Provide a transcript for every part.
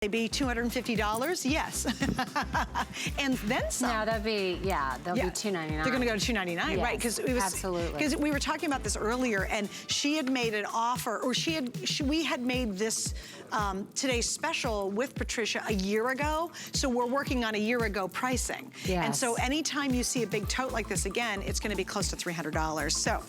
They be $250? Yes. And then some. No, they'll be, yeah, they'll be $299. They're gonna go to $299, yes, right? Because it was absolutely. Because we were talking about this earlier, and she had made an offer, or we had made this today's special with Patricia a year ago. So we're working on a year ago pricing. Yes. And so anytime you see a big tote like this again, it's gonna be close to $300. So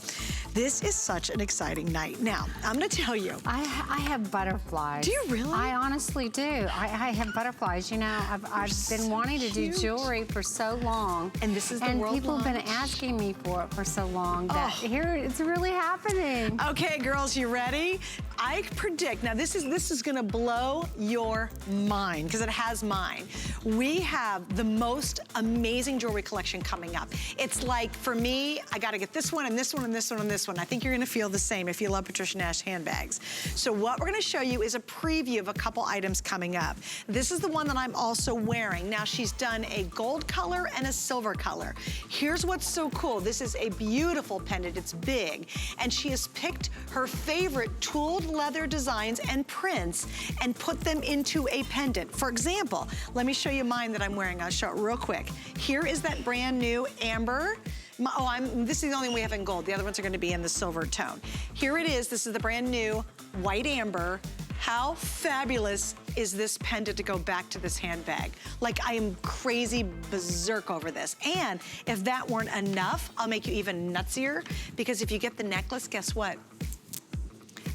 this is such an exciting night. Now, I'm gonna tell you. I have butterflies. Do you really? I honestly do. I have butterflies. You know, I've been wanting to do jewelry for so long. And this is the world people have been launch. asking me for it for so long that here it's really happening. Okay, girls, you ready? I predict, now this is gonna blow your mind, because it has mine. We have the most amazing jewelry collection coming up. It's like, for me, I gotta get this one and this one and this one and this one. I think you're gonna feel the same if you love Patricia Nash handbags. So what we're gonna show you is a preview of a couple items coming up. This is the one that I'm also wearing. Now she's done a gold color and a silver color. Here's what's so cool. This is a beautiful pendant, it's big. And she has picked her favorite tooled leather designs and prints and put them into a pendant. For example, let me show you mine that I'm wearing. I'll show it real quick. Here is that brand new amber. This is the only one we have in gold. The other ones are gonna be in the silver tone. Here it is. This is the brand new white amber. How fabulous is this pendant to go back to this handbag? Like, I am crazy berserk over this. And if that weren't enough, I'll make you even nutsier, because if you get the necklace, guess what?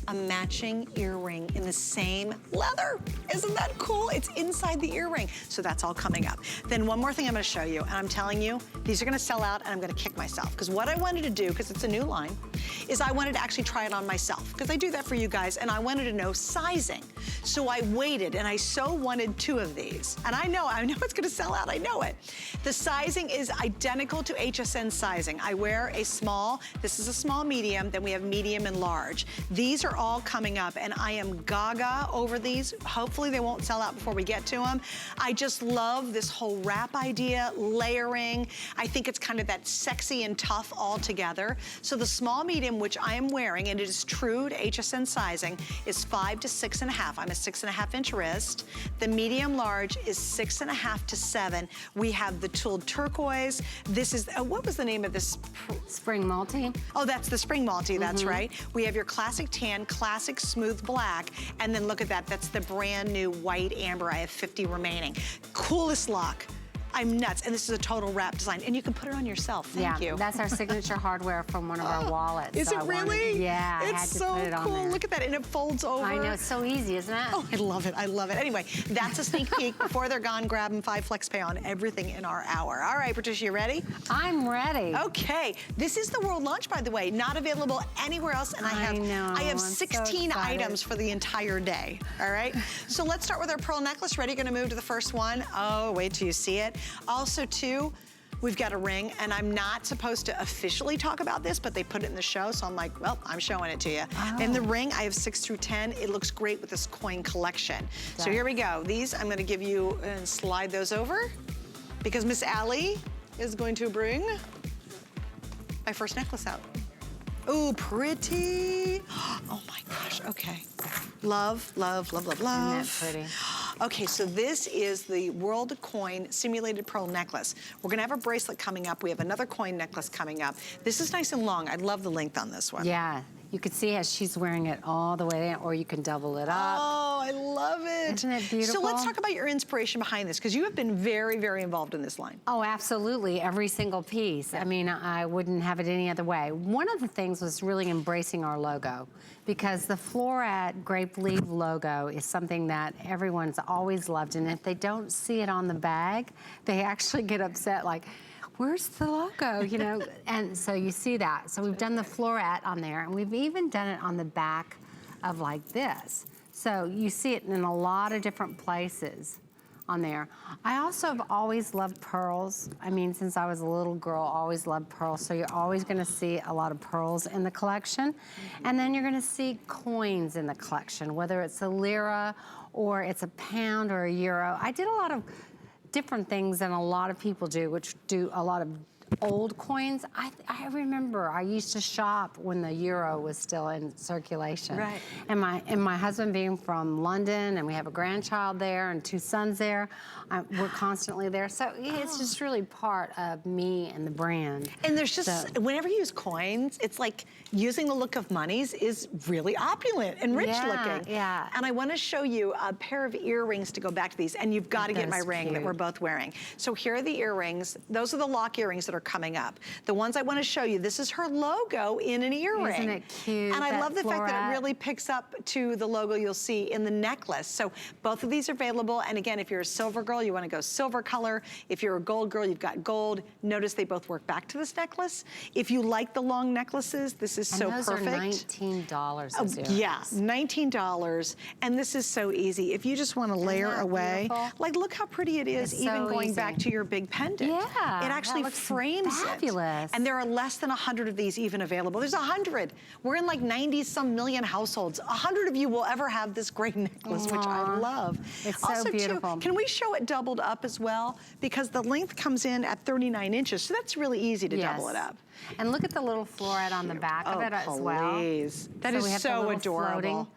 A matching earring in the same leather. Isn't that cool? It's inside the earring. So that's all coming up. Then one more thing I'm gonna show you, and I'm telling you, these are gonna sell out and I'm gonna kick myself. Because what I wanted to do, because it's a new line, is I wanted to actually try it on myself. Because I do that for you guys, and I wanted to know sizing. So I waited, and I so wanted 2 of these. And I know it's gonna sell out, I know it. The sizing is identical to HSN sizing. I wear a small, this is a small medium, then we have medium and large. These are all coming up, and I am gaga over these. Hopefully they won't sell out before we get to them. I just love this whole wrap idea, layering. I think it's kind of that sexy and tough all together. So the small medium, which I am wearing, and it is true to HSN sizing, is 5 to 6.5. I'm a 6.5-inch wrist. The medium large is 6.5 to 7. We have the tooled turquoise. This is, what was the name of this? Spring multi. Oh, that's the spring multi, that's right. We have your classic tan, classic smooth black, and then look at that, that's the brand new white amber. I have 50 remaining. Coolest lock. I'm nuts, and this is a total wrap design, and you can put it on yourself. Thank you. That's our signature hardware from one of our wallets. Is it really? Yeah, I had it's to so put it on cool. there. Look at that, and it folds over. I know, it's so easy, isn't it? Oh, I love it, I love it. Anyway, that's a sneak peek. Before they're gone, grab them, 5 flex pay on everything in our hour. All right, Patricia, you ready? I'm ready. Okay, this is the world launch, by the way, not available anywhere else, and I have 16 items for the entire day, all right? So let's start with our pearl necklace. Ready? Gonna move to the first one. Oh, wait till you see it. Also, too, we've got a ring, and I'm not supposed to officially talk about this, but they put it in the show, so I'm like, well, I'm showing it to you. In the ring, I have 6 through 10. It looks great with this coin collection. So here we go. These, I'm gonna give you, and slide those over, because Miss Allie is going to bring my first necklace out. Ooh, pretty. Oh my gosh, okay. Love, love, love, love, love. Isn't that pretty? Okay, so this is the World Coin Simulated Pearl Necklace. We're gonna have a bracelet coming up. We have another coin necklace coming up. This is nice and long. I love the length on this one. Yeah, you can see how she's wearing it all the way in, or you can double it up. Oh, I love it. Isn't it beautiful? So let's talk about your inspiration behind this, because you have been very, very involved in this line. Oh, absolutely, every single piece. I mean, I wouldn't have it any other way. One of the things was really embracing our logo, because the floret grape leaf logo is something that everyone's always loved, and if they don't see it on the bag, they actually get upset, like, where's the logo, you know? And so you see that. So we've done the floret on there, and we've even done it on the back of like this. So you see it in a lot of different places on there. I also have always loved pearls. I mean, since I was a little girl, always loved pearls. So you're always gonna see a lot of pearls in the collection. And then you're gonna see coins in the collection, whether it's a lira or it's a pound or a euro. I did a lot of different things than a lot of people do, which do a lot of old coins. I remember I used to shop when the euro was still in circulation. Right. And my husband being from London, and we have a grandchild there and 2 sons there, we're constantly there. So it's just really part of me and the brand. And there's just, whenever you use coins, it's like using the look of monies is really opulent and rich looking. Yeah. And I want to show you a pair of earrings to go back to these, and you've got to get my ring that we're both wearing. So here are the earrings. Those are the lock earrings that are coming up. The ones I want to show you, this is her logo in an earring. Isn't it cute? And I love the fact that it really picks up to the logo you'll see in the necklace. So both of these are available. And again, if you're a silver girl, you want to go silver color. If you're a gold girl, you've got gold. Notice they both work back to this necklace. If you like the long necklaces, this is so perfect. And those are $19 those earrings. Yeah, $19. And this is so easy. If you just want to layer away, like look how pretty it is, even so going easy. back to your big pendant. Yeah, it actually frames fabulous. it. And there are less than 100 of these even available. There's 100. We're in like 90-some million households. 100 of you will ever have this great necklace, which I love. It's also, so beautiful. Too, can we show it doubled up as well? Because the length comes in at 39 inches, so that's really easy to double it up. And look at the little floret on the back of it as well. Please. That is so adorable.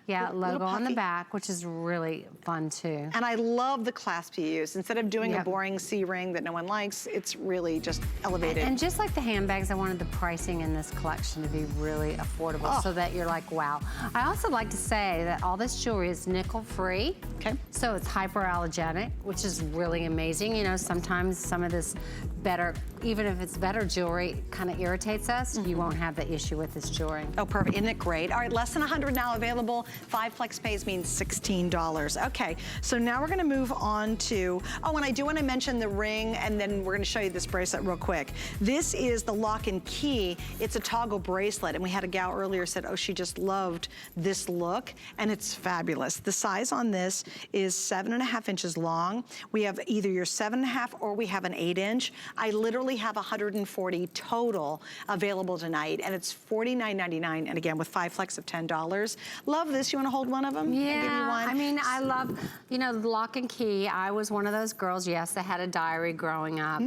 Floating, logo on the back, which is really fun too. And I love the clasp you use. Instead of doing a boring C ring that no one likes, it's really just elevated. And just like the handbags, I wanted the pricing in this collection to be really affordable so that you're like, wow. I also like to say that all this jewelry is nickel free. Okay. So it's hypoallergenic, which is really amazing. You know, sometimes some of this better, even if it's better jewelry, kind of irritates us. You won't have the issue with this jewelry. Oh, perfect. Isn't it great? All right, less than 100 now available. 5 flex pays means $16. Okay, so now we're gonna move on to, oh, and I do wanna mention the ring, and then we're gonna show you this bracelet real quick. This is the lock and key. It's a toggle bracelet, and we had a gal earlier said, oh, she just loved this look, and it's fabulous. The size on this is 7.5 inches long. We have either your 7.5 or we have an 8-inch. I literally have 140 total available tonight, and it's $49.99, and again, with 5 flex of $10. Love this. You want to hold one of them? Yeah, I'll give you one. I mean, I love, you know, the lock and key. I was one of those girls, yes, that had a diary growing up,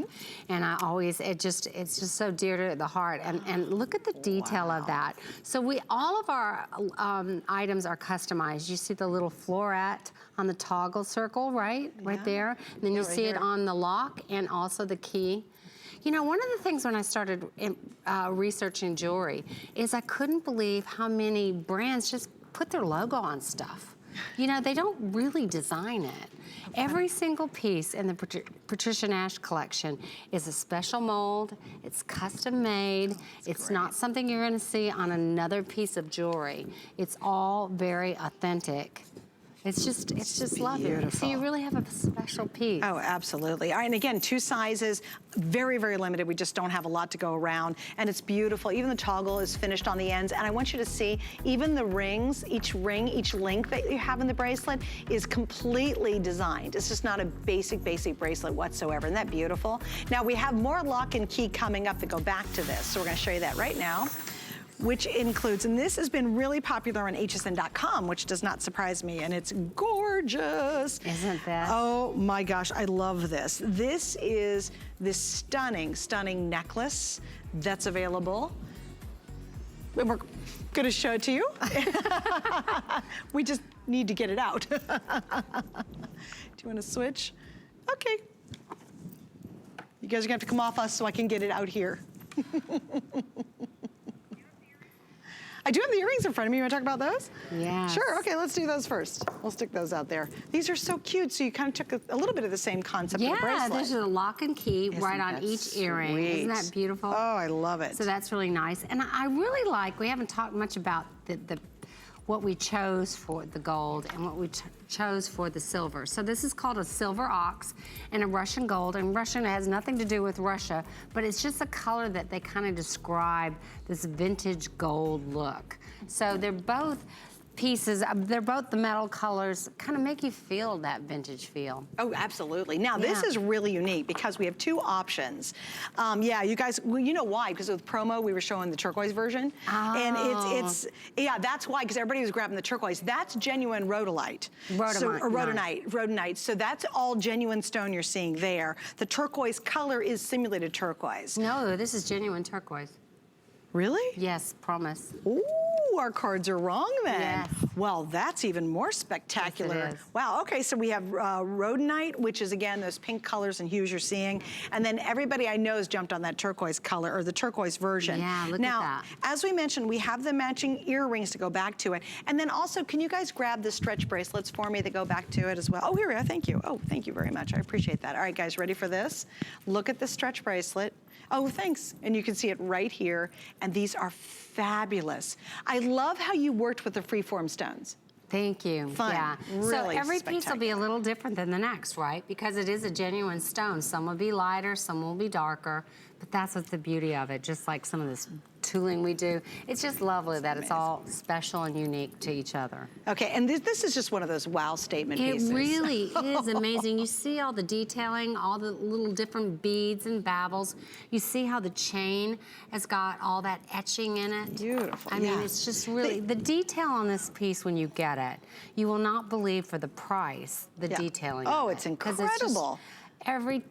and I always, it's just so dear to the heart. And look at the detail of that. So all of our items are customized. You see the little floret on the toggle circle, right? Right there. And then you see it on the lock and also the key. You know, one of the things when I started researching jewelry is I couldn't believe how many brands just put their logo on stuff. You know, they don't really design it. Every single piece in the Patricia Nash collection is a special mold. It's custom made. It's not something you're going to see on another piece of jewelry. It's all very authentic. It's just lovely. So you really have a special piece. Oh, absolutely. All right, and again, 2 sizes, very, very limited. We just don't have a lot to go around, and it's beautiful. Even the toggle is finished on the ends, and I want you to see, even the rings, each ring, each link that you have in the bracelet is completely designed. It's just not a basic bracelet whatsoever. Isn't that beautiful? Now, we have more lock and key coming up that go back to this, so we're gonna show you that right now, which includes, and this has been really popular on hsn.com, which does not surprise me, and it's gorgeous. Isn't that? Oh my gosh, I love this. This is this stunning, stunning necklace that's available. We're gonna show it to you. We just need to get it out. Do you wanna switch? Okay. You guys are gonna have to come off us so I can get it out here. I do have the earrings in front of me. You want to talk about those? Yeah. Sure. Okay, let's do those first. We'll stick those out there. These are so cute. So you kind of took a little bit of the same concept of the bracelet. Yeah, there's a lock and key right on each earring. Isn't that beautiful? Oh, I love it. So that's really nice. And I really like, we haven't talked much about what we chose for the gold and what we chose for the silver. So this is called a silver ox and a Russian gold. And Russian has nothing to do with Russia, but it's just a color that they kind of describe this vintage gold look. So they're both pieces, they're both the metal colors, kind of make you feel that vintage feel. Oh, absolutely. Now, this is really unique because we have two options. Yeah, you guys, well, you know why? Because with promo, we were showing the turquoise version. Oh. And yeah, that's why, because everybody was grabbing the turquoise. That's genuine rhodolite. Rhodonite. So that's all genuine stone you're seeing there. The turquoise color is simulated turquoise. No, this is genuine turquoise. Really? Yes, promise. Ooh, our cards are wrong then. Yes. Well, that's even more spectacular. Yes, it is. Wow, okay, so we have rhodonite, which is again, those pink colors and hues you're seeing. And then everybody I know has jumped on that turquoise color, or the turquoise version. Yeah, look now, at that. as we mentioned, we have the matching earrings to go back to it. And then also, can you guys grab the stretch bracelets for me that go back to it as well? Oh, here we are, thank you. Oh, thank you very much, I appreciate that. All right, guys, ready for this? Look at the stretch bracelet. Oh, thanks. And you can see it right here. And these are fabulous. I love how you worked with the freeform stones. Thank you. Fun. Yeah. Really so every piece will be a little different than the next, right? Because it is a genuine stone. Some will be lighter, some will be darker. But that's what's the beauty of it, just like some of this tooling we do. It's just lovely that it's all special and unique to each other. Okay, and this is just one of those wow statement pieces. It really is amazing. You see all the detailing, all the little different beads and babbles. You see how the chain has got all that etching in it. Beautiful, I mean, it's just really, the detail on this piece when you get it, you will not believe for the price, the detailing. Oh, of it's it. incredible. It's just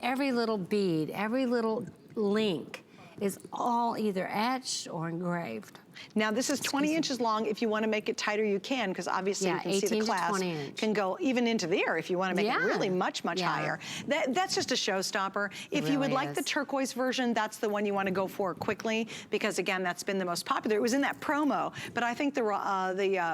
every little bead, every little link is all either etched or engraved. Now this is 20 inches long. If you want to make it tighter, you can, because obviously you can see the clasp can go even into there if you want to make it really much higher. That's just a showstopper. If you would like the turquoise version, that's the one you want to go for quickly, because again, that's been the most popular. It was in that promo, but I think the rhodonite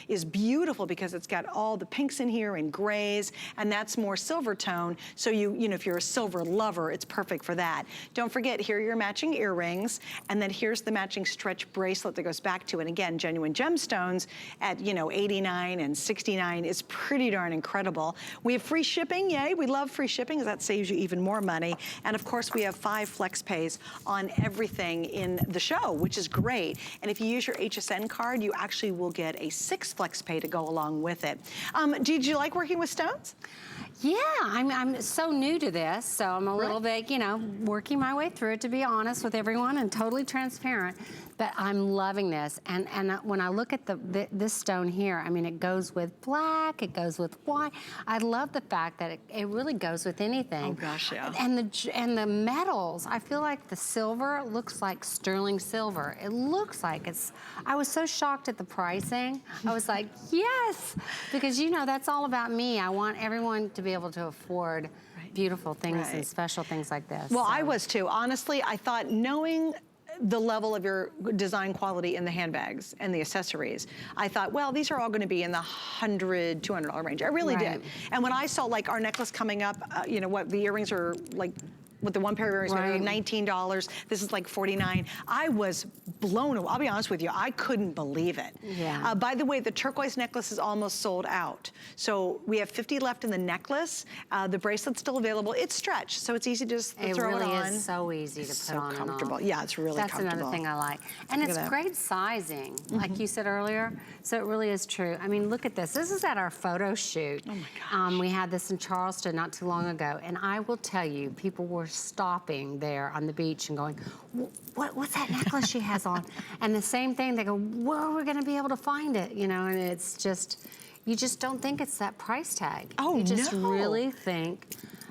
is beautiful because it's got all the pinks in here and grays, and that's more silver tone. So you know, if you're a silver lover, it's perfect for that. Don't forget, here are your matching earrings. And then here's the matching stretch bracelet that goes back to it. And again, genuine gemstones at, you know, 89 and 69 is pretty darn incredible. We have free shipping, yay. We love free shipping because that saves you even more money. And of course, we have 5 flex pays on everything in the show, which is great. And if you use your HSN card, you actually will get a 6 flex pay to go along with it. Did you like working with stones? Yeah, I'm so new to this, so I'm a little bit, you know, working my way through it, to be honest with everyone and totally transparent. But I'm loving this, and when I look at this stone here, I mean, it goes with black, it goes with white. I love the fact that it really goes with anything. Oh gosh, yeah. And the metals, I feel like the silver looks like sterling silver. It looks like it's. I was so shocked at the pricing. I was like, yes, because you know that's all about me. I want everyone to be able to afford beautiful things and special things like this. Well, I was too. Honestly, I thought knowing the level of your design quality in the handbags and the accessories, I thought, well, these are all going to be in the $100, $200 range. I really did. And when I saw like our necklace coming up, you know what, the earrings are like, with the one pair of earrings, $19. This is like $49. I was blown away. I'll be honest with you, I couldn't believe it. Yeah. By the way, the turquoise necklace is almost sold out. So we have 50 left in the necklace. The bracelet's still available. It's stretched, so it's easy to just throw it on. It really is so easy to put on. So comfortable. Yeah, it's really comfortable. That's another thing I like. And it's great sizing, like you said earlier. So it really is true. I mean, look at this. This is at our photo shoot. Oh my gosh. We had this in Charleston not too long ago, and I will tell you, people were stopping there on the beach and going, what's that necklace she has on? And the same thing, they go, where are we gonna be able to find it? You know, and it's just, you just don't think it's that price tag. Oh, you just really think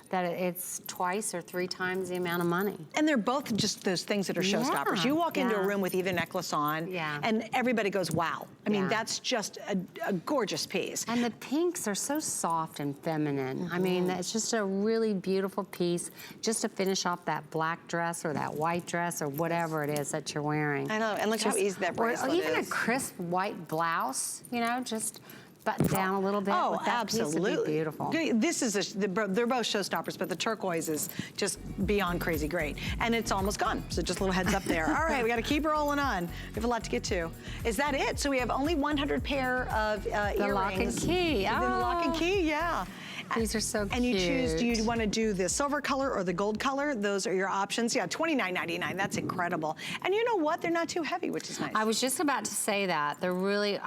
that it's 2 or 3 times the amount of money. And they're both just those things that are showstoppers. You walk into a room with either necklace on, and everybody goes, wow. I mean, that's just a gorgeous piece. And the pinks are so soft and feminine. I mean, it's just a really beautiful piece just to finish off that black dress or that white dress or whatever it is that you're wearing. I know, and look how easy that bracelet is. Or even a crisp white blouse, you know, just button down a little bit. Oh, with that absolutely. Piece would be beautiful. This is, they're both showstoppers, but the turquoise is just beyond crazy great. And it's almost gone, so just a little heads up there. All right, we gotta keep rolling on. We have a lot to get to. Is that it? So we have only 100 pair of earrings. The lock and key. The lock and key, yeah. These are so cute. And you choose, do you want to do the silver color or the gold color? Those are your options. Yeah, $29.99, that's incredible. And you know what? They're not too heavy, which is nice. I was just about to say that. They're really,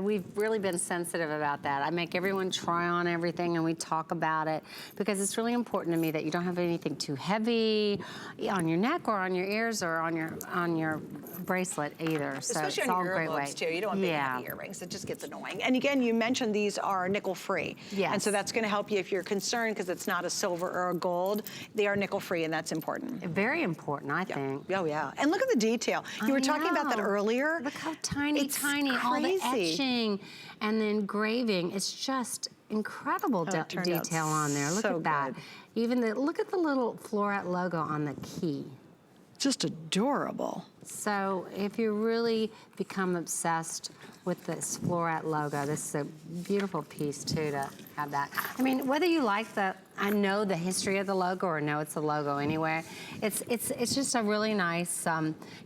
we've really been sensitive about that. I make everyone try on everything and we talk about it because it's really important to me that you don't have anything too heavy on your neck or on your ears or on your bracelet either. So especially it's on all your great earlobes way. too. You don't want big heavy earrings. It just gets annoying. And again, you mentioned these are nickel free. Yes. And so that's going to help you if you're concerned because it's not a silver or a gold. They are nickel free and that's important. Very important, I think. Oh yeah. And look at the detail. You were talking about that earlier. Look how tiny, it's tiny, crazy. all the etching and then engraving. It's just incredible detail on there. Look at that. Good. Even look at the little floret logo on the key. Just adorable. So if you really become obsessed with this floret logo, this is a beautiful piece too to have that. I mean, whether you like I know the history of the logo or know it's a logo anyway, it's just a really nice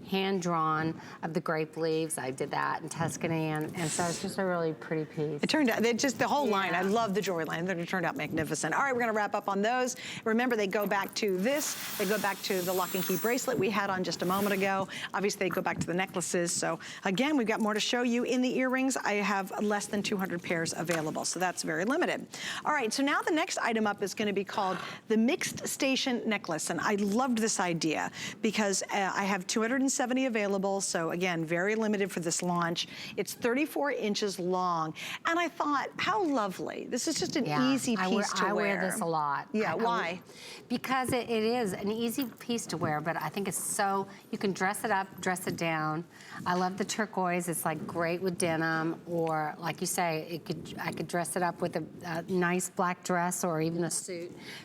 hand-drawn of the grape leaves. I did that in Tuscany, and so it's just a really pretty piece. It turned out, just the whole line, I love the jewelry line. It turned out magnificent. All right, we're gonna wrap up on those. Remember, they go back to this. They go back to the lock and key bracelet we had on just a moment ago. Obviously, they go back to the necklaces. So again, we've got more to show you in the earrings. I have less than 200 pairs available, so that's very limited. All right, so now the next item up is gonna be called the Mixed Station Necklace, and I loved this idea because I have 270 available, so again, very limited for this launch. It's 34 inches long, and I thought, how lovely. This is just an easy piece to wear. I wear this a lot. Yeah, why? Because it is an easy piece to wear, but I think it's so, you can dress it up, dress it down. I love the turquoise. It's like great with denim, or like you say, I could dress it up with a nice black dress or even a suit.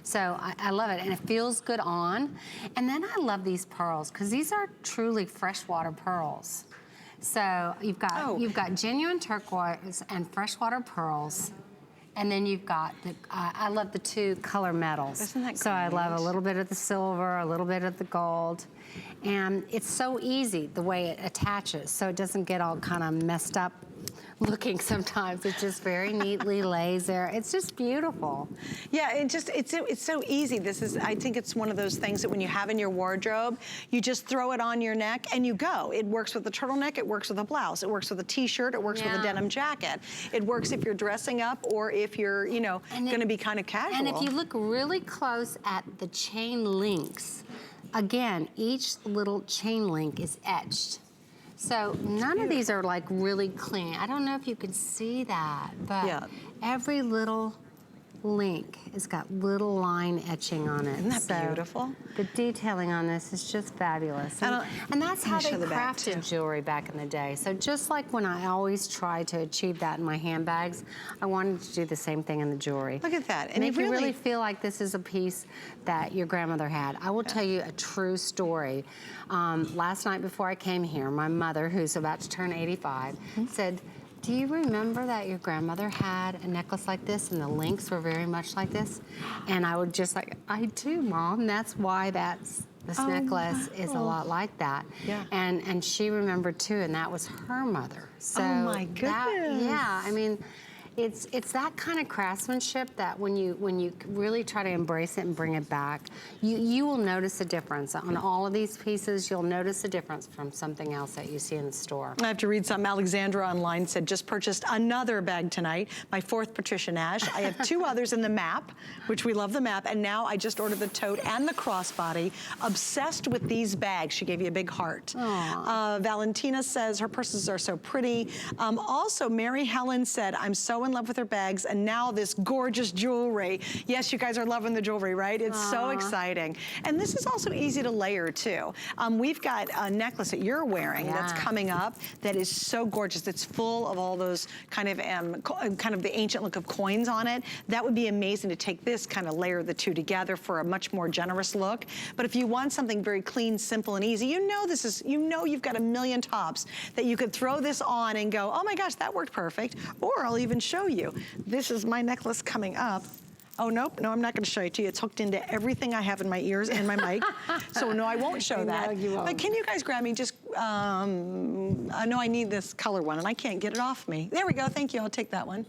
So I love it, and it feels good on. And then I love these pearls because these are truly freshwater pearls. So you've got genuine turquoise and freshwater pearls. And then you've got, I love the two color metals. Isn't that great? So I love a little bit of the silver, a little bit of the gold. And it's so easy the way it attaches, so it doesn't get all kind of messed up looking sometimes. It just very neatly lays there. It's just beautiful. Yeah, it's so easy. I think it's one of those things that when you have in your wardrobe, you just throw it on your neck and you go. It works with a turtleneck, it works with a blouse, it works with a t-shirt, it works with a denim jacket. It works if you're dressing up or if you're, gonna be kind of casual. And if you look really close at the chain links, again, each little chain link is etched. So none of these are like really clean. I don't know if you can see that, but every little link has got little line etching on it. Isn't that beautiful? The detailing on this is just fabulous. And that's how they crafted jewelry back in the day. So just like when I always try to achieve that in my handbags, I wanted to do the same thing in the jewelry. Look at that. And make you really feel like this is a piece that your grandmother had. I will tell you a true story. Last night before I came here, my mother, who's about to turn 85, said, do you remember that your grandmother had a necklace like this and the links were very much like this? And I would just like, I do, Mom. That's why this necklace is a lot like that. Yeah. And she remembered too, and that was her mother. So oh my goodness. Yeah, I mean, it's that kind of craftsmanship that when you really try to embrace it and bring it back, you will notice a difference. On all of these pieces, you'll notice a difference from something else that you see in the store. I have to read something. Alexandra online said, just purchased another bag tonight, my 4th Patricia Nash. I have 2 others in the map, which we love the map, and now I just ordered the tote and the crossbody. Obsessed with these bags. She gave you a big heart. Valentina says her purses are so pretty. Also, Mary Helen said, I'm so in love with her bags, and now this gorgeous jewelry. Yes, you guys are loving the jewelry, right? It's so exciting. And this is also easy to layer too. We've got a necklace that you're wearing that's coming up that is so gorgeous. It's full of all those kind of the ancient look of coins on it. That would be amazing to take this, kind of layer the two together for a much more generous look. But if you want something very clean, simple, and easy, you've got a million tops that you could throw this on and go, oh my gosh, that worked perfect. Or I'll even show show you. This is my necklace coming up. Oh, nope, no, I'm not gonna show it to you. It's hooked into everything I have in my ears and my mic. So no, I won't show that. No, you won't. But can you guys grab me just, I know I need this color one and I can't get it off me. There we go, thank you, I'll take that one.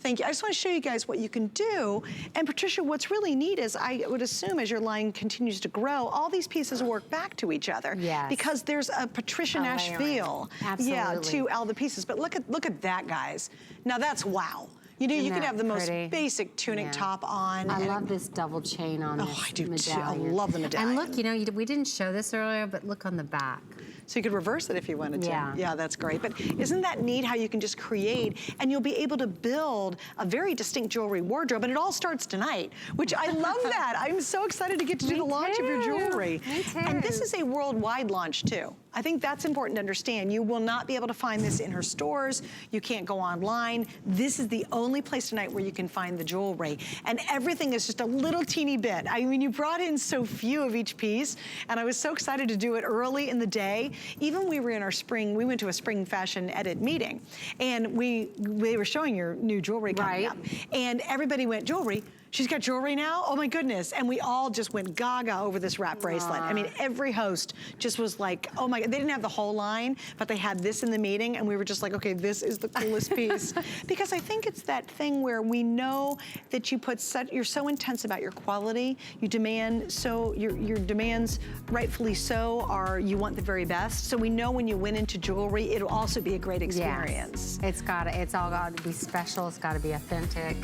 Thank you. I just want to show you guys what you can do. And Patricia, what's really neat is I would assume as your line continues to grow, all these pieces work back to each other. Yes. Because there's a Patricia Nash feel. Absolutely. Yeah, to all the pieces. But look at that, guys. Now that's wow. You know, you can have the most basic tunic top on. I love this double chain on this I do medallion. too. I love the medallion. And look, you know, we didn't show this earlier, but look on the back. So you could reverse it if you wanted to. Yeah. Yeah, that's great. But isn't that neat how you can just create and you'll be able to build a very distinct jewelry wardrobe, and it all starts tonight, which I love that. I'm so excited to get to do the launch of your jewelry. Me too. And this is a worldwide launch too. I think that's important to understand. You will not be able to find this in her stores. You can't go online. This is the only place tonight where you can find the jewelry. And everything is just a little teeny bit. I mean, you brought in so few of each piece, and I was so excited to do it early in the day. Even we were in our spring, we went to a spring fashion edit meeting, and we were showing your new jewelry coming up. And everybody went, jewelry? She's got jewelry now? Oh my goodness. And we all just went gaga over this wrap bracelet. I mean, every host just was like, oh my God. They didn't have the whole line, but they had this in the meeting, and we were just like, okay, this is the coolest piece. Because I think it's that thing where we know that you put you're so intense about your quality, you demand your demands, rightfully so, are you want the very best. So we know when you went into jewelry, it'll also be a great experience. Yes. It's all got to be special, it's got to be authentic,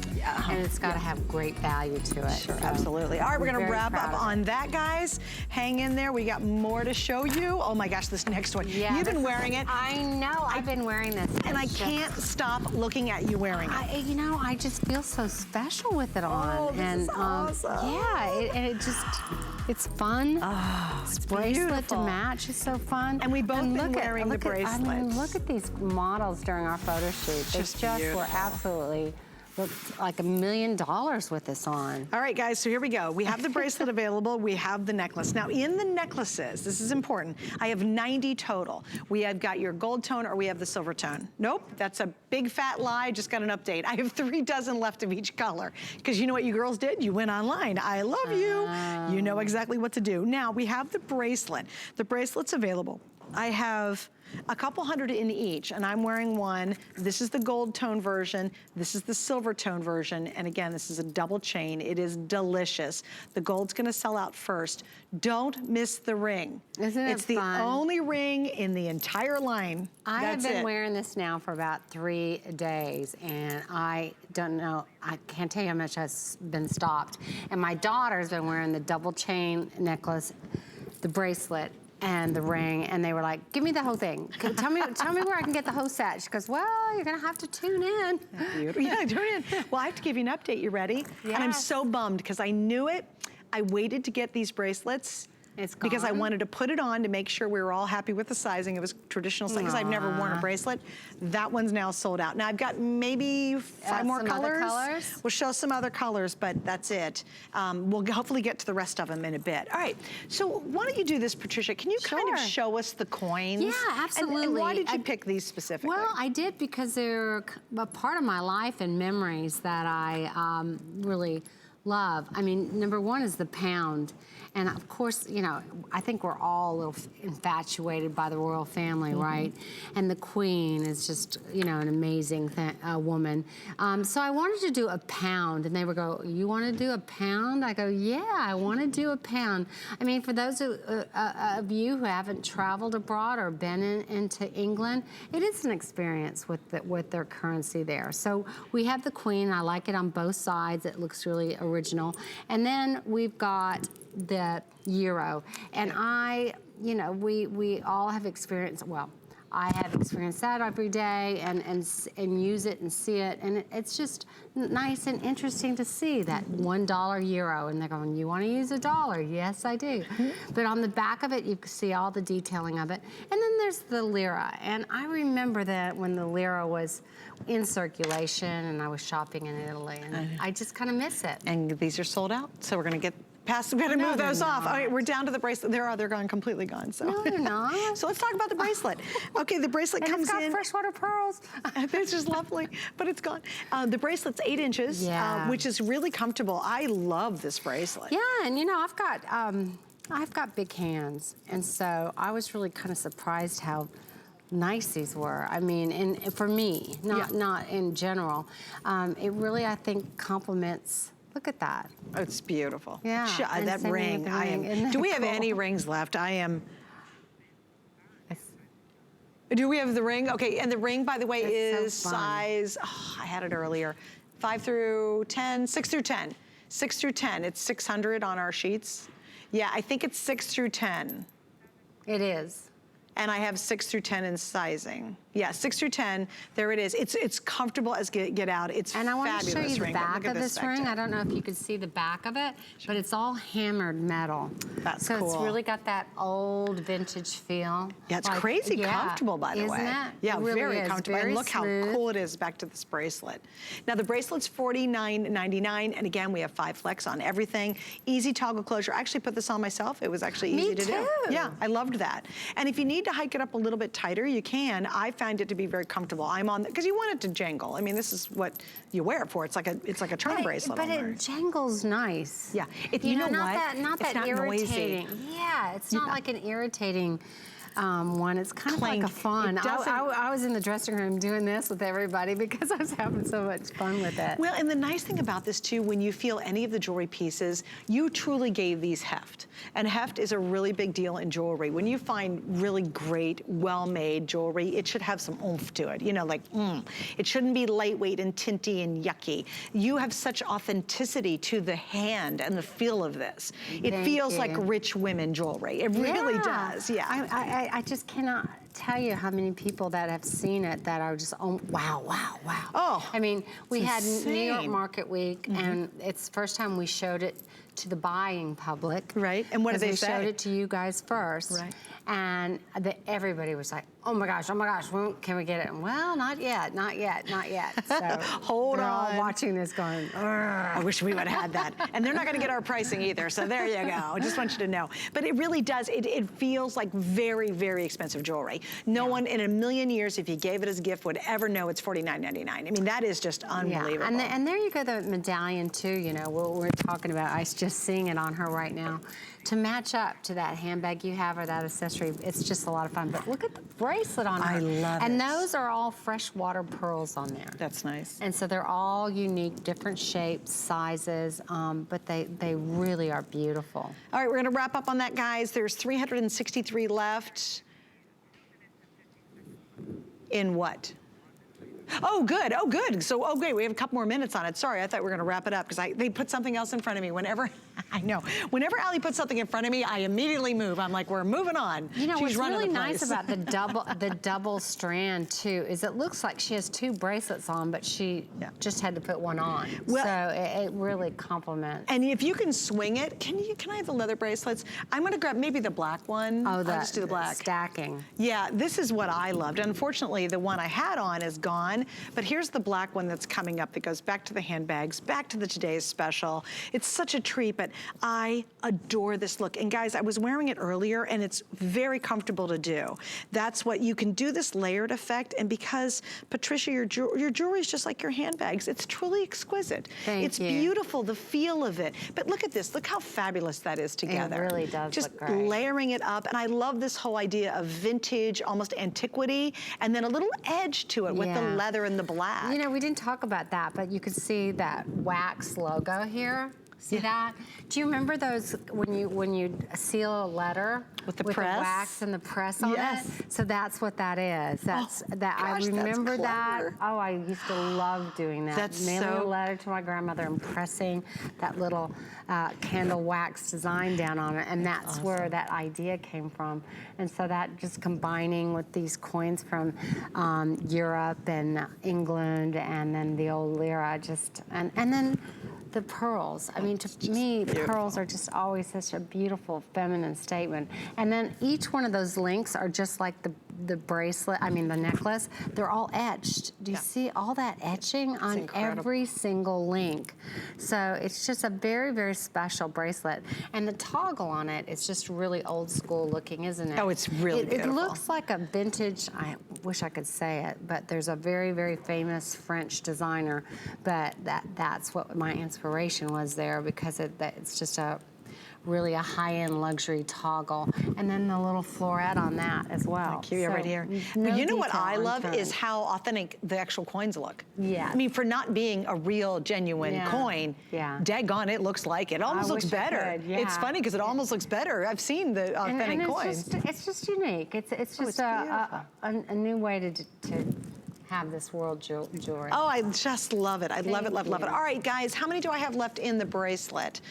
and it's got to have great value to it. Sure, so absolutely. All right, we're gonna wrap up it. on that, guys. Hang in there, we got more to show you. Oh my gosh, this next one. Yeah, you've been wearing it. I know, I've been wearing this. And I can't stop looking at you wearing it. You know, I just feel so special with it on. Oh, this is awesome. Yeah, and it just, it's fun. Oh, it's bracelet beautiful. to match is so fun. And we both been wearing the bracelets. I mean, look at these models during our photo shoot. They just beautiful. were absolutely, looked like $1 million with this on. All right, guys, so here we go. We have the bracelet available. We have the necklace. Now, in the necklaces, this is important, I have 90 total. We have got your gold tone or we have the silver tone. Nope, that's a big fat lie. Just got an update. I have 3 dozen left of each color. Because you know what you girls did? You went online. I love you. You know exactly what to do. Now, we have the bracelet. The bracelet's available. I have a couple hundred in each, and I'm wearing one. This is the gold tone version. This is the silver tone version. And again, this is a double chain. It is delicious. The gold's gonna sell out first. Don't miss the ring. Isn't it It's the fun? only ring in the entire line. I have That's been it. wearing this now for about 3 days, and I don't know, I can't tell you how much has been stopped. And my daughter's been wearing the double chain necklace, the bracelet, and the ring, and they were like, give me the whole thing. Tell me where I can get the whole set. She goes, well, you're gonna have to tune in. Beautiful. Yeah, tune in. Well, I have to give you an update. You ready? Yes. And I'm so bummed because I knew it. I waited to get these bracelets. It's gone. Because I wanted to put it on to make sure we were all happy with the sizing. It was traditional size, because I've never worn a bracelet. That one's now sold out. Now I've got maybe 5 more some colors. other colors? We'll show some other colors, but that's it. We'll hopefully get to the rest of them in a bit. All right, so why don't you do this, Patricia? Can you kind of Sure. show us the coins? Yeah, absolutely. And why did you pick these specifically? Well, I did because they're a part of my life and memories that I really love. I mean, number one is the pound. And of course, you know, I think we're all a little infatuated by the royal family, right? And the queen is just, you know, an amazing woman. So I wanted to do a pound, and they would go, you want to do a pound? I go, yeah, I want to do a pound. I mean, for those of you who haven't traveled abroad or been into England, it is an experience with their currency there. So we have the queen. I like it on both sides. It looks really original. And then we've got the euro, and you know, we all have experienced, well, I have experienced that every day and use it and see it, and it's just nice and interesting to see that $1 euro, and they're going, you want to use $1? Yes, I do. But on the back of it, you can see all the detailing of it. And then there's the lira, and I remember that when the lira was in circulation and I was shopping in Italy, and I just kind of miss it. And these are sold out, so we're going to get we gotta No, move those they're off. All not. right, we're down to the bracelet. They're gone, completely gone. So. No, they're not. So let's talk about the bracelet. Okay, the bracelet And comes it's got in. freshwater pearls. It's just lovely, but it's gone. The bracelet's 8 inches, which is really comfortable. I love this bracelet. Yeah, and you know, I've got big hands, and so I was really kind of surprised how nice these were. I mean, and for me, not in general. It really, I think, complements. Look at that. Oh, it's beautiful. Yeah. That ring. Do we have any rings left? Do we have the ring? Okay, and the ring, by the way, is so fun. size, I had it earlier, 5 through 10, 6 through 10. 6 through 10, it's 600 on our sheets. Yeah, I think it's 6 through 10. It is. And I have 6 through 10 in sizing. Yeah, 6 through 10, there it is. It's comfortable as get out. It's and I want fabulous to show you ring. the back of this ring. I don't know if you could see the back of it, but it's all hammered metal. That's so cool. So it's really got that old vintage feel. Yeah, it's crazy comfortable, by the way. Isn't it? Yeah, it really very is. comfortable. Very and look smooth. how cool it is back to this bracelet. Now the bracelet's $49.99, and again, we have 5 flex on everything. Easy toggle closure. I actually put this on myself. It was actually easy to do. Yeah, I loved that. And if you need to hike it up a little bit tighter, you can. I found it to be very comfortable. I'm on, because you want it to jangle. I mean, this is what you wear it for. It's like a charm bracelet. But it jangles nice. Yeah. You know what? Not that irritating. Noisy. Yeah, it's not like an irritating one. It's kind of like a fun. I was in the dressing room doing this with everybody because I was having so much fun with it. Well, and the nice thing about this too, when you feel any of the jewelry pieces, you truly gave these heft. And heft is a really big deal in jewelry. When you find really great, well-made jewelry, it should have some oomph to it. You know, like, It shouldn't be lightweight and tinty and yucky. You have such authenticity to the hand and the feel of this. It feels like rich women jewelry. It really does, yeah. I just cannot tell you how many people that have seen it that are just, oh, wow, wow, wow. Oh, I mean, we had insane. New York Market Week, and it's the first time we showed it to the buying public. Right, and what did they say? We showed it to you guys first. Right. And everybody was like, oh my gosh, can we get it? And, well, not yet, not yet, not yet. So Hold they're on. all watching this going, "Urgh." I wish we would have had that. And they're not gonna get our pricing either, so there you go. I just want you to know. But it really does, it feels like very, very expensive jewelry. No one in a million years, if you gave it as a gift, would ever know it's $49.99. I mean, that is just unbelievable. Yeah, and there you go, the medallion too, you know, we're talking about, I was just seeing it on her right now. To match up to that handbag you have or that accessory, it's just a lot of fun. But look at the bracelet on her. I love it. And those are all freshwater pearls on there. That's nice. And so they're all unique, different shapes, sizes, but they really are beautiful. All right, we're gonna wrap up on that, guys. There's 363 left. In what? Oh, good. Oh, good. So, oh, great. We have a couple more minutes on it. Sorry, I thought we were going to wrap it up because they put something else in front of me. Whenever, I know, whenever Allie puts something in front of me, I immediately move. I'm like, we're moving on. You know, She's what's really the nice place. about the double strand too is it looks like she has 2 bracelets on, but she just had to put one on. Well, so it really complements. And if you can swing it, can I have the leather bracelets? I'm going to grab maybe the black one. Oh, I'll just do the black. Stacking. Yeah, this is what I loved. Unfortunately, the one I had on is gone, but here's the black one that's coming up that goes back to the handbags, back to the Today's Special. It's such a treat, but I adore this look. And guys, I was wearing it earlier and it's very comfortable to do. That's what, you can do this layered effect, and because, Patricia, your jewelry is just like your handbags. It's truly exquisite. Thank you. Beautiful, the feel of it. But look at this, look how fabulous that is together. It really does just look great. Layering it up, and I love this whole idea of vintage, almost antiquity, and then a little edge to it with the leather and the black. You know, we didn't talk about that, but you could see that wax logo here. See that? Do you remember those when you seal a letter with the press? The wax and the press on it? So that's what that is. That's I remember that. Oh, I used to love doing that. That's mailing a letter to my grandmother and pressing that little candle wax design down on it, and that's where that idea came from. And so that just combining with these coins from Europe and England, and then the old lira, and then the pearls. I mean, to me, pearls are just always such a beautiful feminine statement. And then each one of those links are just like bracelet, I mean the necklace, they're all etched. Do you see all that etching on every single link? So it's just a very, very special bracelet. And the toggle on it, it's just really old school looking, isn't it? Oh, it's really beautiful. It looks like a vintage, I wish I could say it, but there's a very, very famous French designer, but that's what my inspiration was there, because it's just really a high-end luxury toggle. And then the little floret on that as well. Cute, right here. No, you know what I love is how authentic the actual coins look. Yeah. I mean, for not being a real, genuine coin, daggone, it looks like it. Almost looks better. It's funny because it almost looks better. I've seen the authentic coins. It's just unique. It's just a new way to have this world jewelry. Oh, I just love it. I love it, love it, love it. All right, guys, how many do I have left in the bracelet?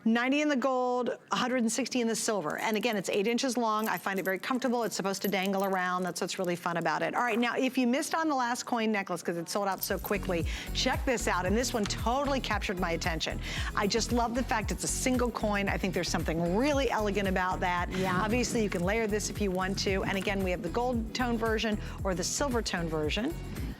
90 in the gold, 160 in the silver. And again, it's 8 inches long. I find it very comfortable. It's supposed to dangle around. That's what's really fun about it. All right, now if you missed on the last coin necklace because it sold out so quickly, check this out. And this one totally captured my attention. I just love the fact it's a single coin. I think there's something really elegant about that. Yeah. Obviously, you can layer this if you want to. And again, we have the gold tone version or the silver tone version.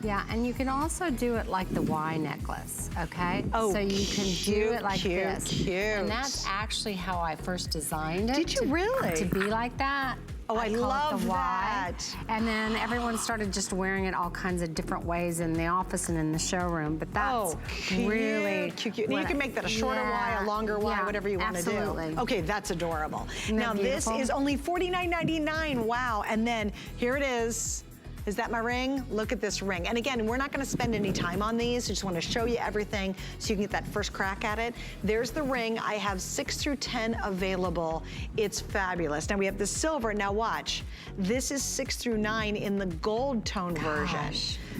Yeah, and you can also do it like the Y necklace, okay? Oh, so you can do it like cute, this. Cute. And that's actually how I first designed it. Did you really? To be like that. Oh, I love the Y. that. And then everyone started just wearing it all kinds of different ways in the office and in the showroom. But that's really cute. Now you can make that a shorter Y, a longer Y, whatever you want to do. Absolutely. Okay, that's adorable. Isn't now that this is only $49.99. Wow. And then here it is. Is that my ring? Look at this ring. And again, we're not gonna spend any time on these. I just wanna show you everything so you can get that first crack at it. There's the ring. I have 6 through 10 available. It's fabulous. Now we have the silver. Now watch. This is 6 through 9 in the gold tone version.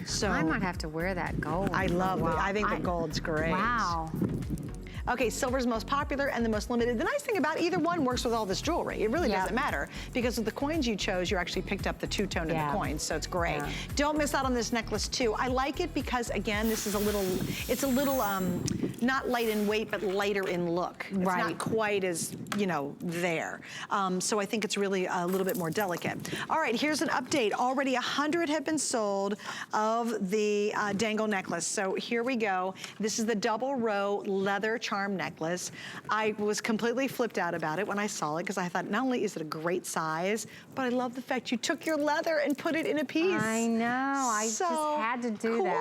So I might have to wear that gold. I love it. I think the gold's great. Wow. Okay, silver's most popular and the most limited. The nice thing about either one works with all this jewelry. It really doesn't matter because of the coins you chose, you actually picked up the two-tone in the coins, so it's great. Don't miss out on this necklace too. I like it because again, this is it's a little not light in weight, but lighter in look. It's not quite as, you know, there. So I think it's really a little bit more delicate. All right, here's an update. Already 100 have been sold of the dangle necklace. So here we go. This is the double row leather charm necklace. I was completely flipped out about it when I saw it because I thought not only is it a great size, but I love the fact you took your leather and put it in a piece. I know, I just had to do that.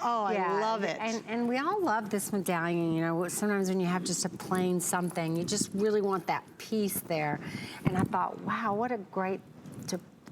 Oh, I love it. And we all love this medallion, you know, sometimes when you have just a plain something, you just really want that piece there. And I thought, wow, what a great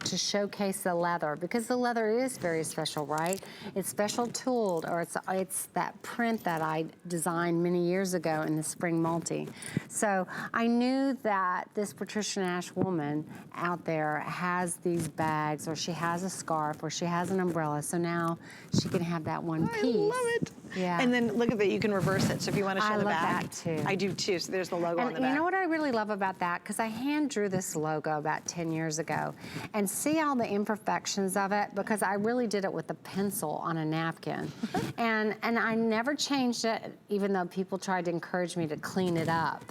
to showcase the leather, because the leather is very special, right? It's special tooled, or it's that print that I designed many years ago in the spring multi. So I knew that this Patricia Nash woman out there has these bags, or she has a scarf, or she has an umbrella, so now she can have that one piece. I love it. Yeah. And then look at that, you can reverse it. So if you want to show the back. I love that too. I do too, so there's the logo on the back. You know what I really love about that? Because I hand drew this logo about 10 years ago. And see all the imperfections of it? Because I really did it with a pencil on a napkin. and I never changed it, even though people tried to encourage me to clean it up.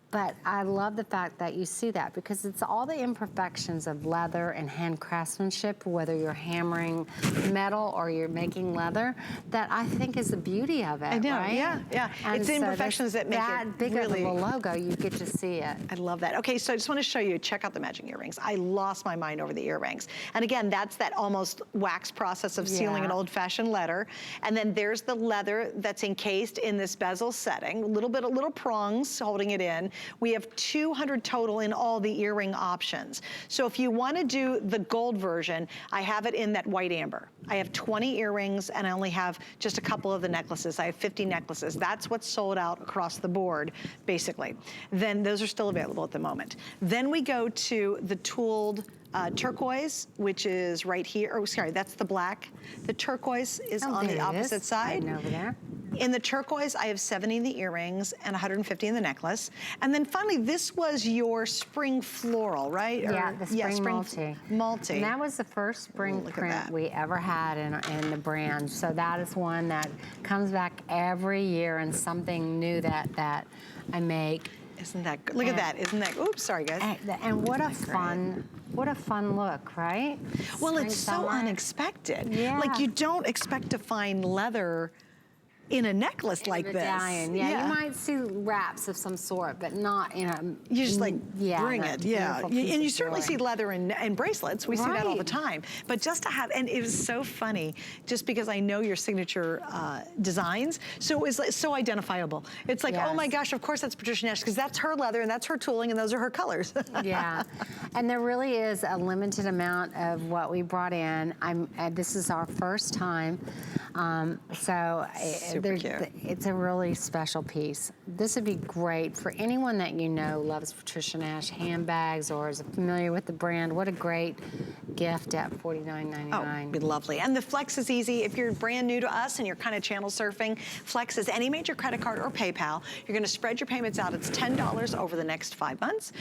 But I love the fact that you see that, because it's all the imperfections of leather and hand craftsmanship, whether you're hammering metal or you're making leather, that I think is the beauty of it. I know, right? yeah. And it's the imperfections that make it big really of a logo, you get to see it. I love that. Okay, so I just want to show you, check out the matching earrings. I lost my mind over the earrings. And again, that's that almost wax process of sealing an old-fashioned leather. And then there's the leather that's encased in this bezel setting, little prongs holding it in. We have 200 total in all the earring options. So if you want to do the gold version, I have it in that white amber. I have 20 earrings and I only have just a couple of the necklaces. I have 50 necklaces. That's what's sold out across the board, basically. Then those are still available at the moment. Then we go to the tooled turquoise, which is right here. Oh, sorry, that's the black. The turquoise is on the opposite side. Right over there. In the turquoise, I have 70 in the earrings and 150 in the necklace. And then finally, this was your spring floral, right? Yeah, the spring multi. Multi. And that was the first spring print we ever had in the brand. So that is one that comes back every year and something new that I make. Isn't that good? Look at that, isn't that, oops, sorry guys. And what a fun look, right? Well, it's so unexpected. Yeah. Like you don't expect to find leather in a necklace like this. Yeah, you might see wraps of some sort, but not in a... You just like bring it, and you certainly jewelry. see leather in bracelets. We see that all the time. But just to have, and it was so funny, just because I know your signature designs, so it was like, so identifiable. It's like, oh my gosh, of course that's Patricia Nash, because that's her leather and that's her tooling and those are her colors. Yeah, and there really is a limited amount of what we brought in. This is our first time, so Super cute. It's a really special piece. This would be great for anyone that you know loves Patricia Nash handbags or is familiar with the brand. What a great gift at $49.99. Oh, it'd be lovely. And the Flex is easy. If you're brand new to us and you're kind of channel surfing, Flex is any major credit card or PayPal. You're going to spread your payments out. It's $10 over the next 5 months,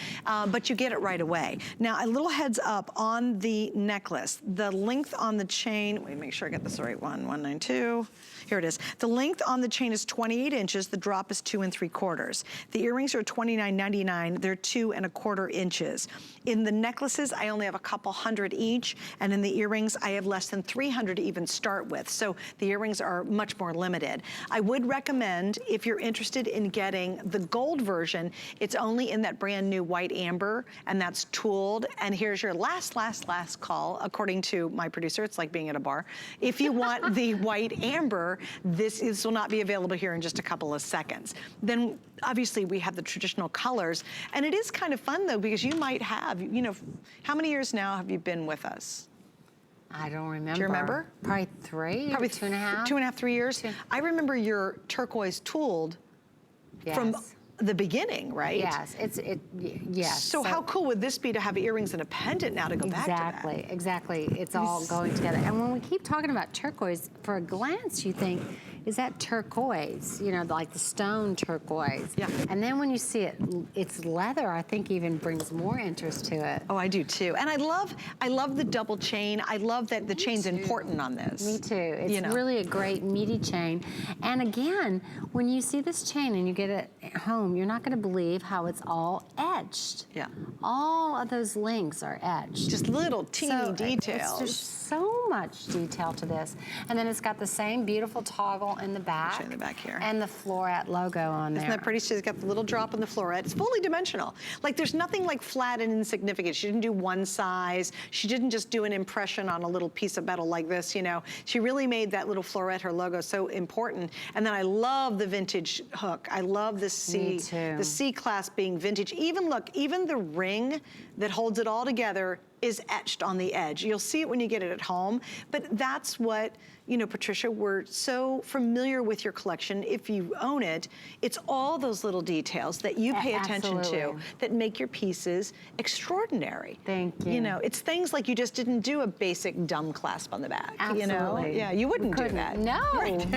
but you get it right away. Now, a little heads up on the necklace. The length on the chain, let me make sure I get this right one, 192. Here it is. The length on the chain is 28 inches. The drop is 2 3/4. The earrings are $29.99. They're 2 1/4 inches. In the necklaces, I only have a couple hundred each, and in the earrings, I have less than 300 to even start with. So the earrings are much more limited. I would recommend, if you're interested in getting the gold version, it's only in that brand new white amber, and that's tooled. And here's your last call, according to my producer. It's like being at a bar. If you want the white amber, this will not be available here in just a couple of seconds. Then obviously we have the traditional colors, and it is kind of fun though, because you might have, you know, how many years now have you been with us? I don't remember. Do you remember? Probably 3, probably 2.5. 2.5, 3 years. I remember your turquoise tooled from the beginning, right? Yes, yes. So how cool would this be to have earrings and a pendant now to go back to that? Exactly. It's all going together. And when we keep talking about turquoise, for a glance you think, is that turquoise? You know, like the stone turquoise. Yeah. And then when you see it, it's leather, I think even brings more interest to it. Oh, I do too. And I love the double chain. I love that the chain's important on this. Me too. It's really a great meaty chain. And again, when you see this chain and you get it at home, you're not going to believe how it's all etched. Yeah. All of those links are etched. Just little teeny details. There's so much detail to this. And then it's got the same beautiful toggle in the back. Show you the back here. And the floret logo on there. Isn't that pretty? She's got the little drop in the floret. It's fully dimensional. Like there's nothing like flat and insignificant. She didn't do one size. She didn't just do an impression on a little piece of metal like this, you know. She really made that little floret, her logo, so important. And then I love the vintage hook. I love the C-clasp being vintage. Even look, even the ring that holds it all together is etched on the edge. You'll see it when you get it at home, but that's what, you know, Patricia, we're so familiar with your collection. If you own it, it's all those little details that you pay attention to that make your pieces extraordinary. Thank you. You know, it's things like you just didn't do a basic dumb clasp on the back. You know? Yeah, you wouldn't do that. No,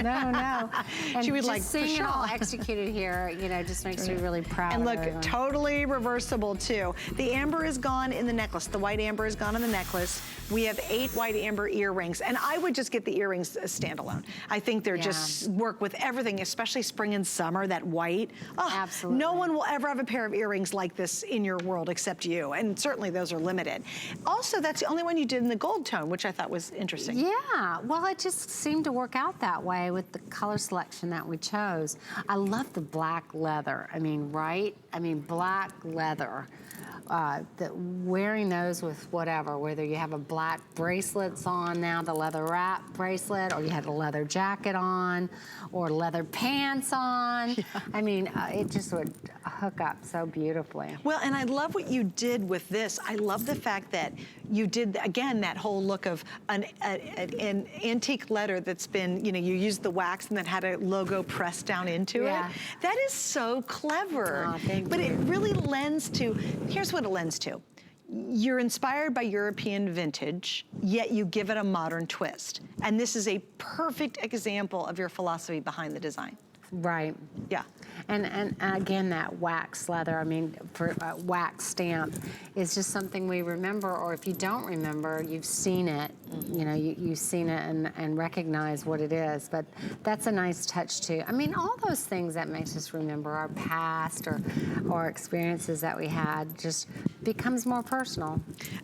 no. And she would just like seeing it all executed here, you know, just makes me really proud. And look, of everyone. totally reversible too. The amber is gone in the necklace. The white amber is gone in the necklace. We have 8 white amber earrings, and I would just get the earrings standalone. I think they're just work with everything, especially spring and summer, that white. Oh, absolutely. No one will ever have a pair of earrings like this in your world except you, and certainly those are limited. Also, that's the only one you did in the gold tone, which I thought was interesting. Yeah, well, it just seemed to work out that way with the color selection that we chose. I love the black leather. I mean, right? I mean, black leather. Wearing those with whatever, whether you have a black bracelets on now, the leather wrap bracelet, or you had a leather jacket on, or leather pants on. Yeah. I mean, it just would hook up so beautifully. Well, and I love what you did with this. I love the fact that you did, again, that whole look of an antique leather that's been, you know, you used the wax and then had a logo pressed down into it. That is so clever. Oh, thank you. But it really lends to, here's what it lends to. You're inspired by European vintage, yet you give it a modern twist. And this is a perfect example of your philosophy behind the design. Right. Yeah. And again, that wax leather, I mean, for wax stamp is just something we remember, or if you don't remember, you've seen it, you know, you've seen it and recognize what it is. But that's a nice touch too. I mean, all those things that makes us remember our past or experiences that we had just becomes more personal.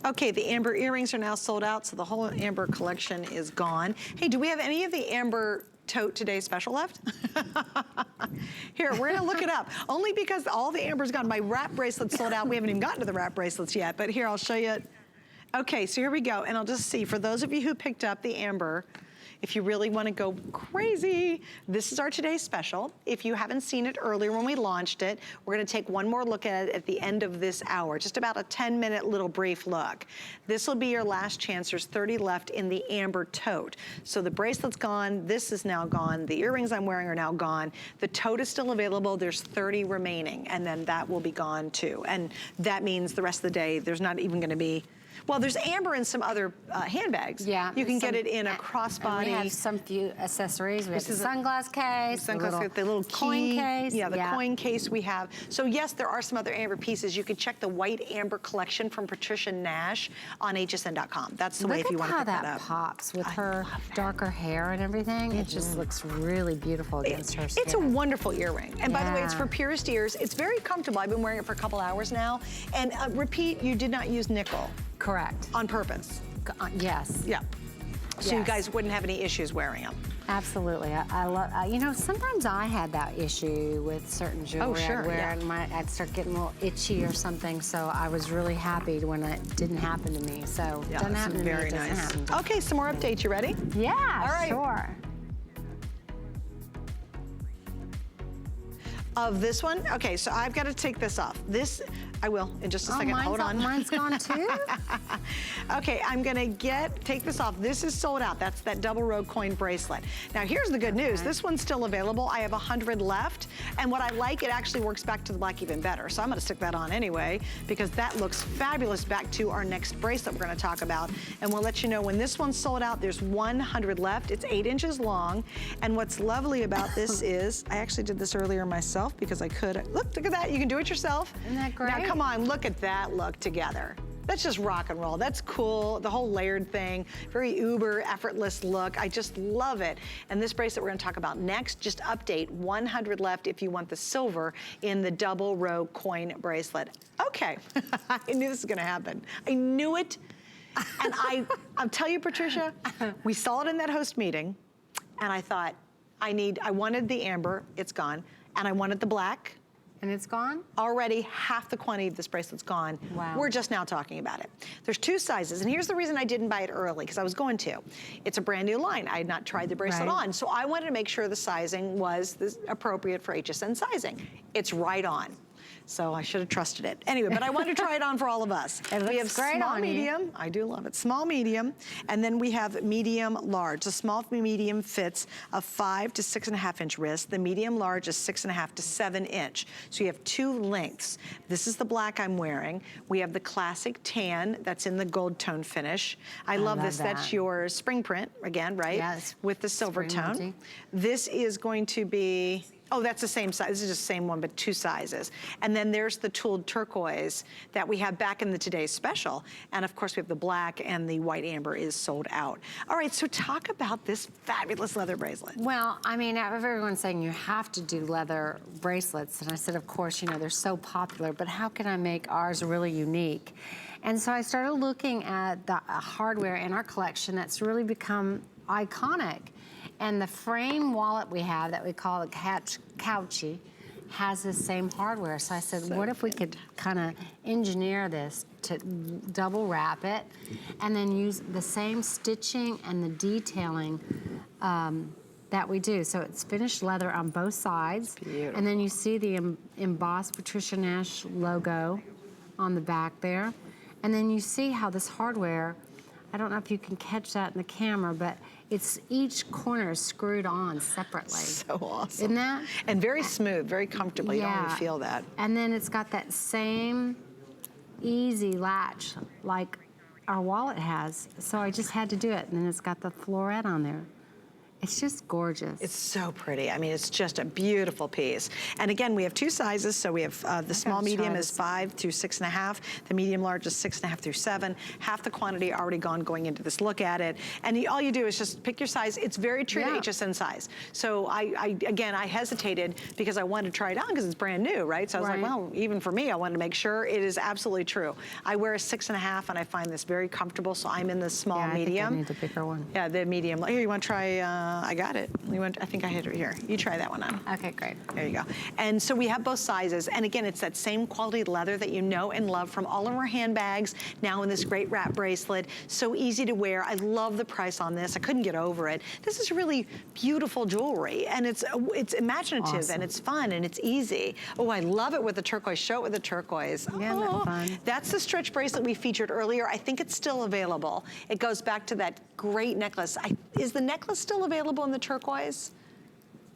Okay, the amber earrings are now sold out, so the whole amber collection is gone. Hey, do we have any of the amber tote today special left? Here, we're gonna look it up. Only because all the amber's gone. My wrap bracelet's sold out. We haven't even gotten to the wrap bracelets yet, but here, I'll show you. Okay, so here we go, and I'll just see, for those of you who picked up the amber, if you really want to go crazy, this is our today's special. If you haven't seen it earlier when we launched it, we're going to take one more look at it at the end of this hour, just about a 10-minute little brief look. This will be your last chance. There's 30 left in the amber tote. So the bracelet's gone, this is now gone, the earrings I'm wearing are now gone, the tote is still available, there's 30 remaining, and then that will be gone too. And that means the rest of the day, there's not even going to be, well, there's amber in some other handbags. Yeah. You can get it in a crossbody. And we have some few accessories. We have the sunglass case, the little key, coin case. Yeah, the coin case we have. So yes, there are some other amber pieces. You can check the white amber collection from Patricia Nash on hsn.com. That's the way if you want to pick that up. Look at how that pops with her darker hair and everything. It just looks really beautiful against her skin. It's a wonderful earring. And by the way, it's for purist ears. It's very comfortable. I've been wearing it for a couple hours now. And repeat, you did not use nickel. Correct. On purpose. Yes. Yeah. So you guys wouldn't have any issues wearing them. Absolutely. I love, you know, sometimes I had that issue with certain jewelry I'd wear, and I'd start getting a little itchy or something, so I was really happy when it didn't happen to me. So it doesn't happen to me, it doesn't happen to me. Okay, some more updates. You ready? Yeah, all right. Sure. Of this one? Okay, so I've got to take this off. This, I will in just a second. Hold on. Mine's gone too? Okay, I'm gonna take this off. This is sold out. That's that double row coin bracelet. Now here's the good news. This one's still available. I have 100 left. And what I like, it actually works back to the black even better. So I'm gonna stick that on anyway, because that looks fabulous back to our next bracelet we're gonna talk about. And we'll let you know when this one's sold out, there's 100 left. It's 8 inches long. And what's lovely about this is, I actually did this earlier myself because I could. Look at that, you can do it yourself. Isn't that great? Now come on, look at that look together. That's just rock and roll. That's cool. The whole layered thing, very uber effortless look. I just love it. And this bracelet we're going to talk about next, just update, 100 left if you want the silver in the double row coin bracelet. Okay, I knew this was going to happen. I knew it. And I'll tell you, Patricia, we saw it in that host meeting, and I thought, I wanted the amber, it's gone, and I wanted the black. And it's gone? Already half the quantity of this bracelet's gone. Wow. We're just now talking about it. There's 2 sizes, and here's the reason I didn't buy it early, because I was going to. It's a brand new line. I had not tried the bracelet on, so I wanted to make sure the sizing was appropriate for HSN sizing. It's right on. So I should have trusted it. Anyway, but I wanted to try it on for all of us. It looks we have great small, on medium. You. I do love it. Small, medium, and then we have medium, large. The small medium fits a 5 to 6.5 inch wrist. The medium large is 6.5 to 7 inch. So you have 2 lengths. This is the black I'm wearing. We have the classic tan that's in the gold tone finish. I love this. That's your spring print again, right? Yes. With the silver tone. Multi. This is going to be. Oh, that's the same size. This is just the same one, but 2 sizes. And then there's the tooled turquoise that we have back in the today's special. And of course, we have the black, and the white amber is sold out. All right, so talk about this fabulous leather bracelet. Well, I mean, everyone's saying you have to do leather bracelets. And I said, of course, you know, they're so popular, but how can I make ours really unique? And so I started looking at the hardware in our collection that's really become iconic. And the frame wallet we have that we call the Couchy has the same hardware. So I said, what if we could kind of engineer this to double wrap it and then use the same stitching and the detailing that we do. So it's finished leather on both sides. Beautiful. And then you see the embossed Patricia Nash logo on the back there. And then you see how this hardware, I don't know if you can catch that in the camera, but it's each corner is screwed on separately. So awesome. Isn't that? And very smooth, very comfortable. You don't even feel that. And then it's got that same easy latch like our wallet has. So I just had to do it. And then it's got the floret on there. It's just gorgeous. It's so pretty. I mean, it's just a beautiful piece. And again, we have two sizes. So we have the small medium is 5 through 6.5. The medium large is 6.5 through 7. Half the quantity already gone going into this. Look at it. And all you do is just pick your size. It's very true to HSN size. So again, I hesitated because I wanted to try it on because it's brand new, right? So I was like, well, even for me, I wanted to make sure it is absolutely true. I wear a 6.5 and I find this very comfortable. So I'm in the small medium. I think I need the bigger one. Yeah, the medium. Here, you want to try, I got it. I think I hit it here. You try that one on. Okay, great. There you go. And so we have both sizes. And again, it's that same quality leather that you know and love from all of our handbags, now in this great wrap bracelet. So easy to wear. I love the price on this. I couldn't get over it. This is really beautiful jewelry. And it's imaginative and it's fun and it's easy. Oh, I love it with the turquoise. Show it with the turquoise. Yeah, that's fun. That's the stretch bracelet we featured earlier. I think it's still available. It goes back to that great necklace. Is the necklace still available in the turquoise?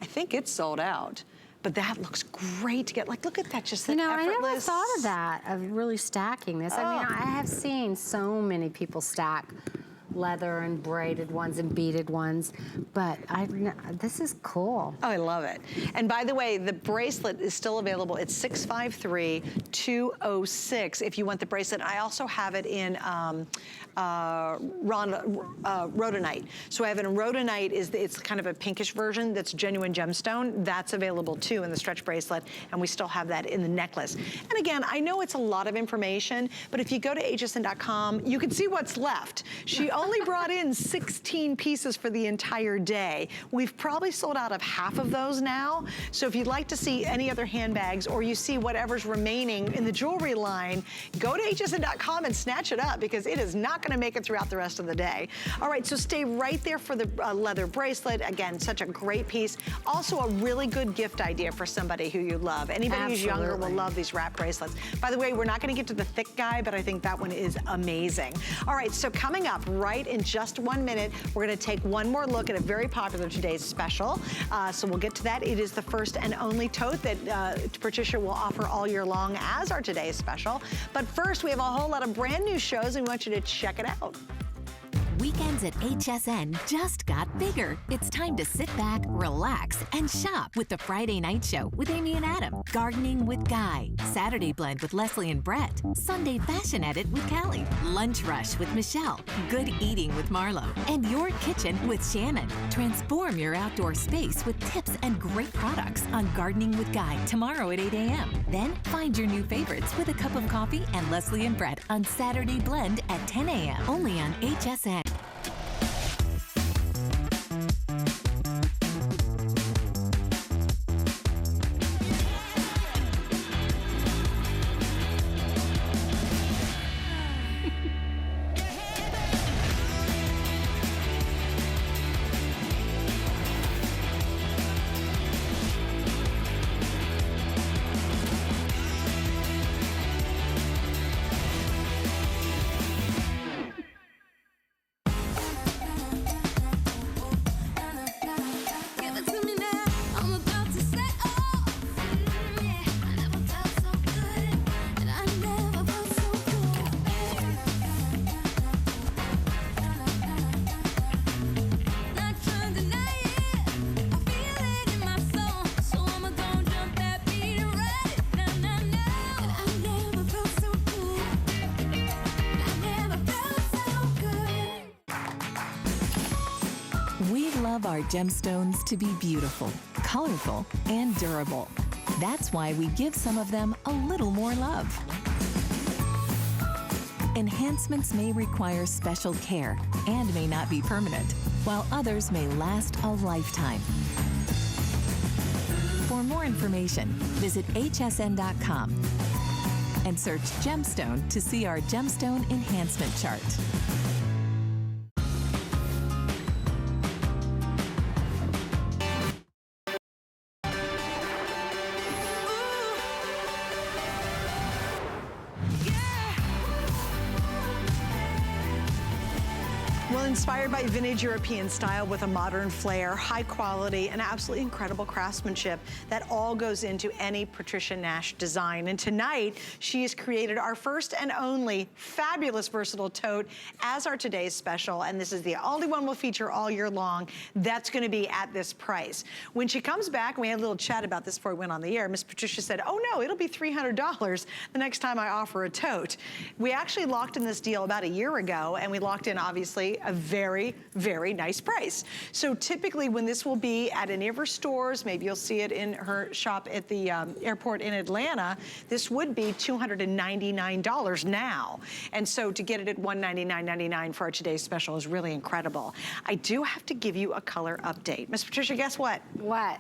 I think it's sold out. But that looks great to get. Like, look at that, just that effortless. I never thought of that, of really stacking this. I mean, I have seen so many people stack leather and braided ones and beaded ones, but this is cool. Oh, I love it. And by the way, the bracelet is still available. It's 653-206 if you want the bracelet. I also have it in rhodonite. So I have it in rhodonite. It's kind of a pinkish version that's genuine gemstone. That's available too in the stretch bracelet, and we still have that in the necklace. And again, I know it's a lot of information, but if you go to hsn.com, you can see what's left. She only brought in 16 pieces for the entire day. We've probably sold out of half of those now. So if you'd like to see any other handbags or you see whatever's remaining in the jewelry line, go to hsn.com and snatch it up because it is not gonna make it throughout the rest of the day. All right, so stay right there for the leather bracelet. Again, such a great piece. Also a really good gift idea for somebody who you love. Anybody who's younger will love these wrap bracelets. By the way, we're not gonna get to the thick guy, but I think that one is amazing. All right, so coming up right in just 1 minute, we're gonna take one more look at a very popular today's special. So we'll get to that. It is the first and only tote that Patricia will offer all year long as our today's special. But first, we have a whole lot of brand new shows and we want you to check it out. Weekends at HSN just got bigger. It's time to sit back, relax, and shop with the Friday Night Show with Amy and Adam, Gardening with Guy, Saturday Blend with Leslie and Brett, Sunday Fashion Edit with Callie, Lunch Rush with Michelle, Good Eating with Marlo, and Your Kitchen with Shannon. Transform your outdoor space with tips and great products on Gardening with Guy tomorrow at 8 a.m. Then find your new favorites with a cup of coffee and Leslie and Brett on Saturday Blend at 10 a.m. only on HSN. Our gemstones to be beautiful, colorful, and durable. That's why we give some of them a little more love. Enhancements may require special care and may not be permanent, while others may last a lifetime. For more information, visit hsn.com and search Gemstone to see our Gemstone Enhancement Chart. Inspired by vintage European style with a modern flair, high quality, and absolutely incredible craftsmanship that all goes into any Patricia Nash design. And tonight, she has created our first and only fabulous versatile tote as our today's special. And this is the only one we'll feature all year long. That's gonna be at this price. When she comes back, and we had a little chat about this before we went on the air, Miss Patricia said, oh no, it'll be $300 the next time I offer a tote. We actually locked in this deal about a year ago, and we locked in, obviously, a very, very nice price. So typically when this will be at any of her stores, maybe you'll see it in her shop at the airport in Atlanta, this would be $299 now. And so to get it at $199.99 for our today's special is really incredible. I do have to give you a color update. Miss Patricia, guess what? What?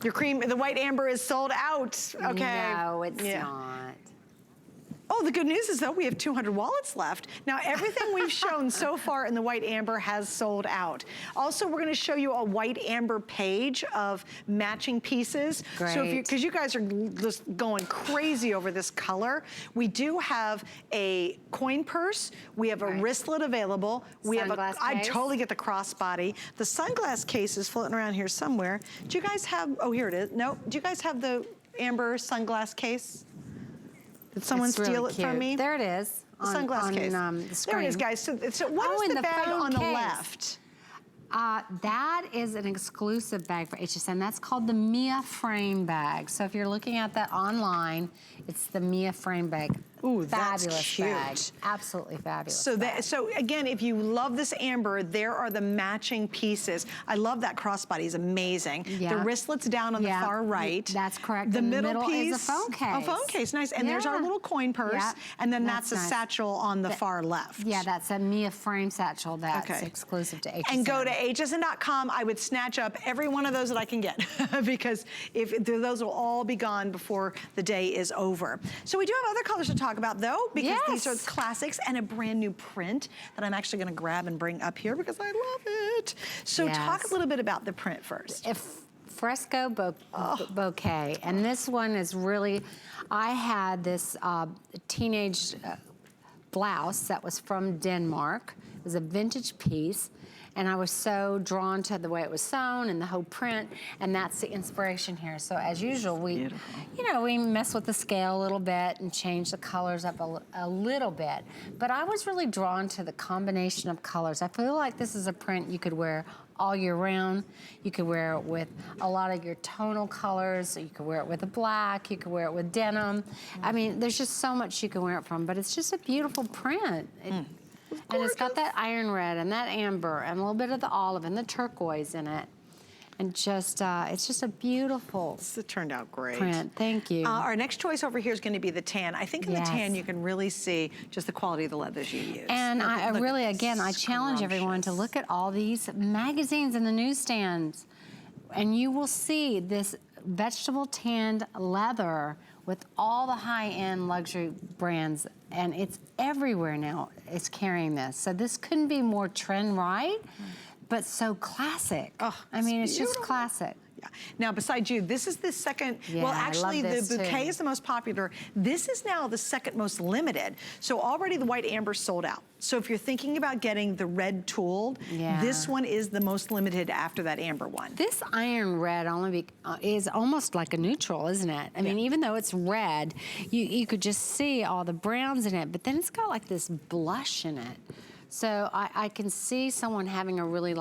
Your cream, the white amber is sold out, okay? No, it's not. Oh, the good news is though, we have 200 wallets left. Now, everything we've shown so far in the white amber has sold out. Also, we're gonna show you a white amber page of matching pieces. Great. So if you, because you guys are just going crazy over this color, we do have a coin purse, we have a wristlet available, we have a, I totally get the crossbody. The sunglass case is floating around here somewhere. Do you guys have, oh, here it is. No, do you guys have the amber sunglass case? Did someone steal it from me? There it is. The sunglass case. The screen. There it is, guys. So what is the bag on the left? That is an exclusive bag for HSN. That's called the Mia Frame bag. So if you're looking at that online, it's the Mia Frame bag. Ooh, fabulous that's cute. bag. Absolutely fabulous. So so again, if you love this amber, there are the matching pieces. I love that crossbody, is amazing. Yeah. The wristlet's down on the far right. That's correct. The and middle is piece a phone case. A phone case, nice. And there's our little coin purse, and then that's a satchel on the far left. Yeah, that's a Mia Frame satchel that's exclusive to HSN. And go to hsn.com. I would snatch up every one of those that I can get because if those will all be gone before the day is over. So we do have other colors to talk about though, because these are classics and a brand new print that I'm actually gonna grab and bring up here because I love it. So talk a little bit about the print first. Fresco bouquet, and this one is really, I had this teenage blouse that was from Denmark. It was a vintage piece, and I was so drawn to the way it was sewn and the whole print, and that's the inspiration here. So as usual, we, we mess with the scale a little bit and change the colors up a little bit. But I was really drawn to the combination of colors. I feel like this is a print you could wear all year round. You could wear it with a lot of your tonal colors. You could wear it with a black. You could wear it with denim. I mean, there's just so much you can wear it from, but it's just a beautiful print. And it's got that iron red and that amber and a little bit of the olive and the turquoise in it. And just, it's just a beautiful It turned out great. print. Thank you. Our next choice over here is going to be the tan. I think in the tan you can really see just the quality of the leathers you use. And I really, again, I challenge everyone to look at all these magazines in the newsstands. And you will see this vegetable tanned leather with all the high-end luxury brands, and it's everywhere now. It's carrying this. So this couldn't be more trend right, but so classic. Oh, I mean, it's just classic. Yeah. Now, besides you, this is the second, well, actually, the bouquet is the most popular. This is now the second most limited. So already the white amber sold out. So if you're thinking about getting the red tooled, this one is the most limited after that amber one. This iron red is almost like a neutral, isn't it? I mean, even though it's red, you could just see all the browns in it, but then it's got like this blush in it. So I can see someone having a really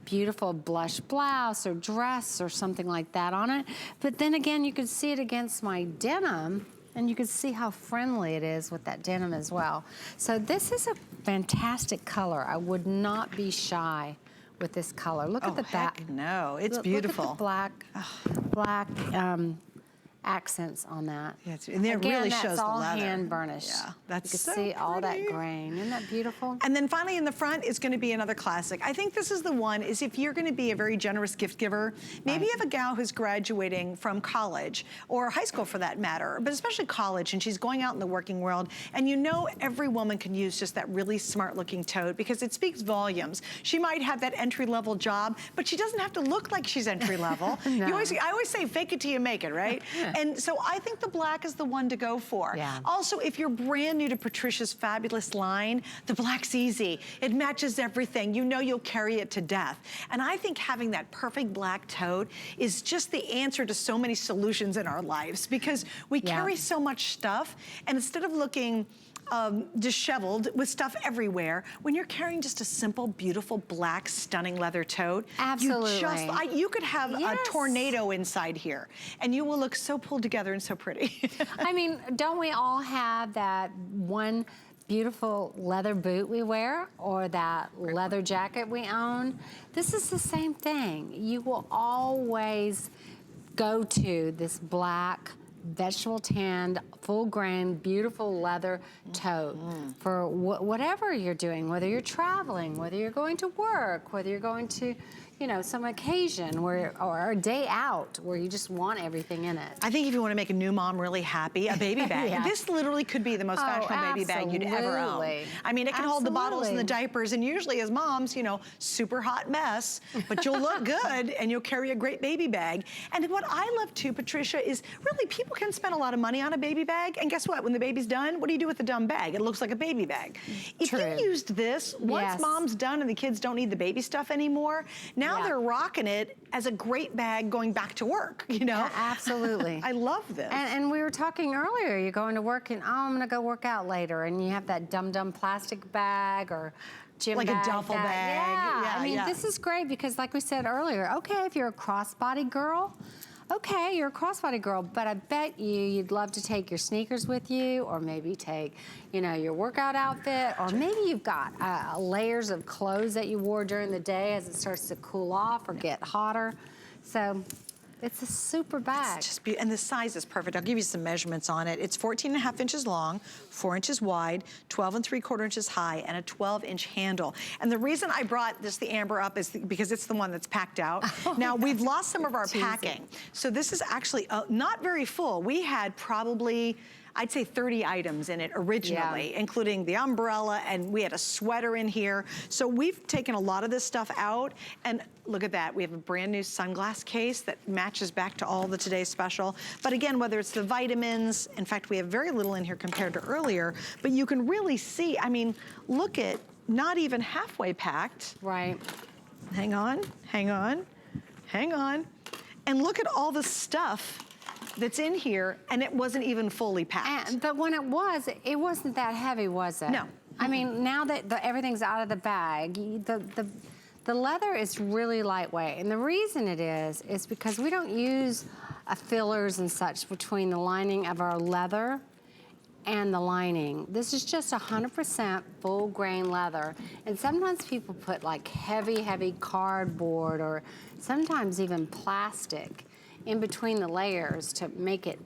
beautiful blush blouse or dress or something like that on it. But then again, you could see it against my denim, and you could see how friendly it is with that denim as well. So this is a fantastic color. I would not be shy with this color. Look at the back. No, it's beautiful. Look at the black accents on that. Yeah, and it really shows the leather. That's all hand burnished. Yeah, that's so pretty. You can see all that grain. Isn't that beautiful? And then finally in the front is going to be another classic. I think this is the one, is if you're going to be a very generous gift giver, maybe you have a gal who's graduating from college, or high school for that matter, but especially college, and she's going out in the working world, and you know every woman can use just that really smart looking tote because it speaks volumes. She might have that entry-level job, but she doesn't have to look like she's entry-level. No. I always say fake it till you make it, right? And so I think the black is the one to go for. Yeah. Also, if you're brand new to Patricia's fabulous line, the black's easy. It matches everything. You know you'll carry it to death. And I think having that perfect black tote is just the answer to so many solutions in our lives, because we carry so much stuff, and instead of looking disheveled with stuff everywhere, when you're carrying just a simple, beautiful, black, stunning leather tote, absolutely, you could have a tornado inside here, and you will look so pulled together and so pretty. I mean, don't we all have that one beautiful leather boot we wear, or that leather jacket we own? This is the same thing. You will always go to this black, vegetable tanned, full grain, beautiful leather tote for whatever you're doing, whether you're traveling, whether you're going to work, whether you're going to, you know, some occasion or a day out where you just want everything in it. I think if you want to make a new mom really happy, a baby bag. This literally could be the most fashionable baby bag you'd ever own. I mean, it can hold the bottles and the diapers, and usually as moms, you know, super hot mess, but you'll look good and you'll carry a great baby bag. And what I love too, Patricia, is really people can spend a lot of money on a baby bag, and guess what? When the baby's done, what do you do with the dumb bag? It looks like a baby bag. If you used this, once mom's done and the kids don't need the baby stuff anymore, now they're rocking it as a great bag going back to work, you know? Yeah, absolutely. I love this. And we were talking earlier, you're going to work and, oh, I'm gonna go work out later, and you have that dumb plastic bag or gym bag. Like a duffel bag. Yeah, I mean, this is great because like we said earlier, okay, if you're a crossbody girl, okay, you're a crossbody girl, but I bet you'd love to take your sneakers with you, or maybe take, you know, your workout outfit, or maybe you've got layers of clothes that you wore during the day as it starts to cool off or get hotter. So it's a super bag. It's just beautiful, and the size is perfect. I'll give you some measurements on it. It's 14.5 inches long, 4 inches wide, 12 3/4 inches high, and a 12-inch handle. And the reason I brought this, the amber, up is because it's the one that's packed out. Now, we've lost some of our packing. So this is actually not very full. We had probably, I'd say 30 items in it originally, including the umbrella, and we had a sweater in here. So we've taken a lot of this stuff out, and look at that. We have a brand new sunglass case that matches back to all the Today's Special. But again, whether it's the vitamins, in fact, we have very little in here compared to earlier, but you can really see, I mean, look at, not even halfway packed. Right. Hang on, hang on, hang on. And look at all the stuff that's in here, and it wasn't even fully packed. But when it wasn't that heavy, was it? No. I mean, now that everything's out of the bag, the leather is really lightweight. And the reason it is because we don't use fillers and such between the lining of our leather and the lining. This is just 100% full grain leather. And sometimes people put like heavy cardboard or sometimes even plastic in between the layers to make it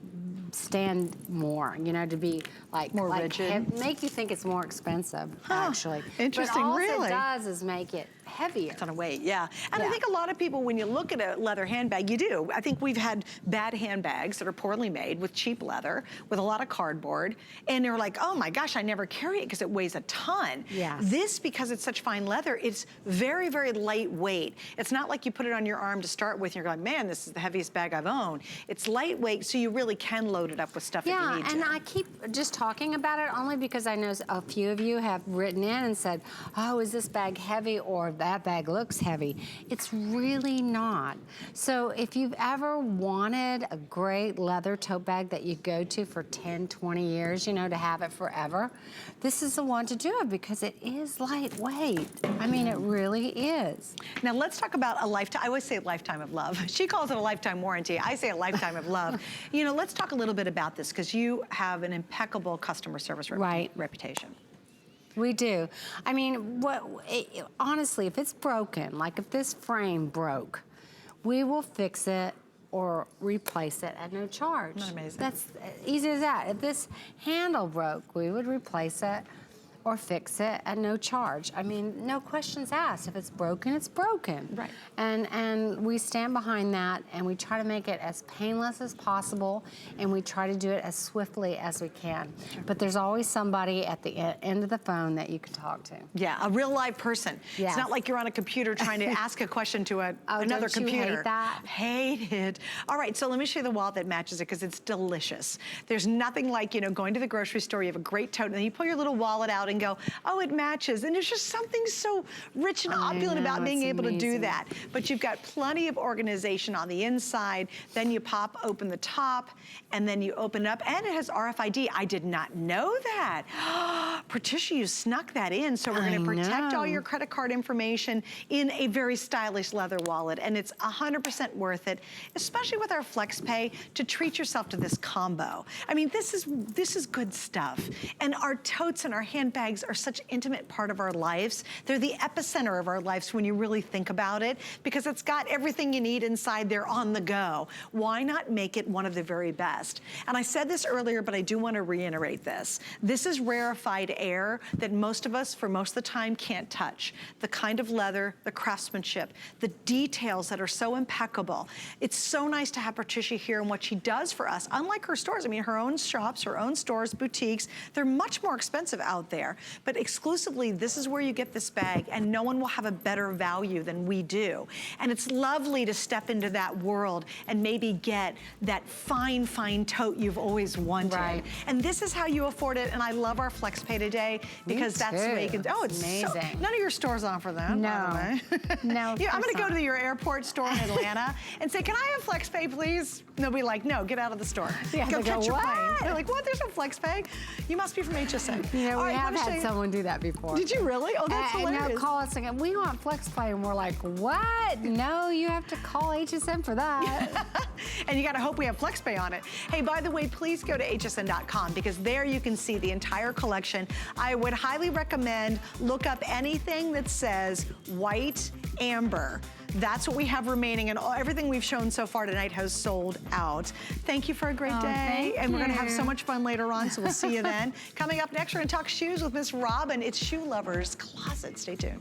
stand more, you know, to be like more rigid. Make you think it's more expensive, actually. Interesting, but all really. it does is make it heavier. It's on a weight, And I think a lot of people, when you look at a leather handbag, you do. I think we've had bad handbags that are poorly made with cheap leather, with a lot of cardboard, and they're like, oh my gosh, I never carry it because it weighs a ton. This, because it's such fine leather, it's very, very lightweight. It's not like you put it on your arm to start with, and you're going, man, this is the heaviest bag I've owned. It's lightweight, so you really can load it up with stuff if you need to. And I keep just talking about it only because I know a few of you have written in and said, oh, is this bag heavy, or that bag looks heavy. It's really not. So if you've ever wanted a great leather tote bag that you go to for 10, 20 years, you know, to have it forever, this is the one to do it because it is lightweight. I mean, it really is. Now let's talk about a lifetime. I always say a lifetime of love. She calls it a lifetime warranty. I say a lifetime of love. You know, let's talk a little bit about this because you have an impeccable customer service reputation. We do. I mean, honestly, if it's broken, like if this frame broke, we will fix it or replace it at no charge. Isn't that amazing? That's easy as that. If this handle broke, we would replace it or fix it at no charge. I mean, no questions asked. If it's broken, it's broken. Right. And we stand behind that, and we try to make it as painless as possible, and we try to do it as swiftly as we can. Sure. But there's always somebody at the end of the phone that you can talk to. Yeah, a real live person. Yes. It's not like you're on a computer trying to ask a question to another don't you computer. hate that? Hate it. All right, so let me show you the wallet that matches it because it's delicious. There's nothing like, you know, going to the grocery store, you have a great tote, and then you pull your little wallet out and go, oh, it matches. And there's just something so rich and opulent about being able to do that. But you've got plenty of organization on the inside. Then you pop open the top, and then you open up, and it has RFID. I did not know that. Patricia, you snuck that in. So we're going to protect all your credit card information in a very stylish leather wallet, and it's 100% worth it, especially with our FlexPay, to treat yourself to this combo. I mean, this is good stuff. And our totes and our handbags are such an intimate part of our lives. They're the epicenter of our lives when you really think about it, because it's got everything you need inside there on the go. Why not make it one of the very best? And I said this earlier, but I do want to reiterate this. This is rarefied air that most of us, for most of the time, can't touch. The kind of leather, the craftsmanship, the details that are so impeccable. It's so nice to have Patricia here and what she does for us. Unlike her stores, I mean, her own shops, her own stores, boutiques, they're much more expensive out there. But exclusively, this is where you get this bag, and no one will have a better value than we do. And it's lovely to step into that world and maybe get that fine, fine tote you've always wanted. Right. And this is how you afford it. And I love our FlexPay today because that's the way you can. Oh, it's amazing. So, none of your stores offer that. No. No. Yeah, I'm going to go to your airport store in Atlanta and say, can I have FlexPay, please? And they'll be like, no, get out of the store. Yeah, go catch your plane. What? They're like, what? There's no FlexPay? You must be from HSN. Yeah, we have had someone do that before. Did you really? Oh, that's hilarious. And they'll call us again, we want FlexPay, and we're like, what? No, you have to call HSN for that. And you got to hope we have FlexPay on it. Hey, by the way, please go to hsn.com because there you can see the entire collection. I would highly recommend look up anything that says white amber. That's what we have remaining, and everything we've shown so far tonight has sold out. Thank you for a great day, and we're going to have so much fun later on, so we'll see you then. Coming up next, we're going to talk shoes with Miss Robin. It's Shoe Lovers Closet. Stay tuned.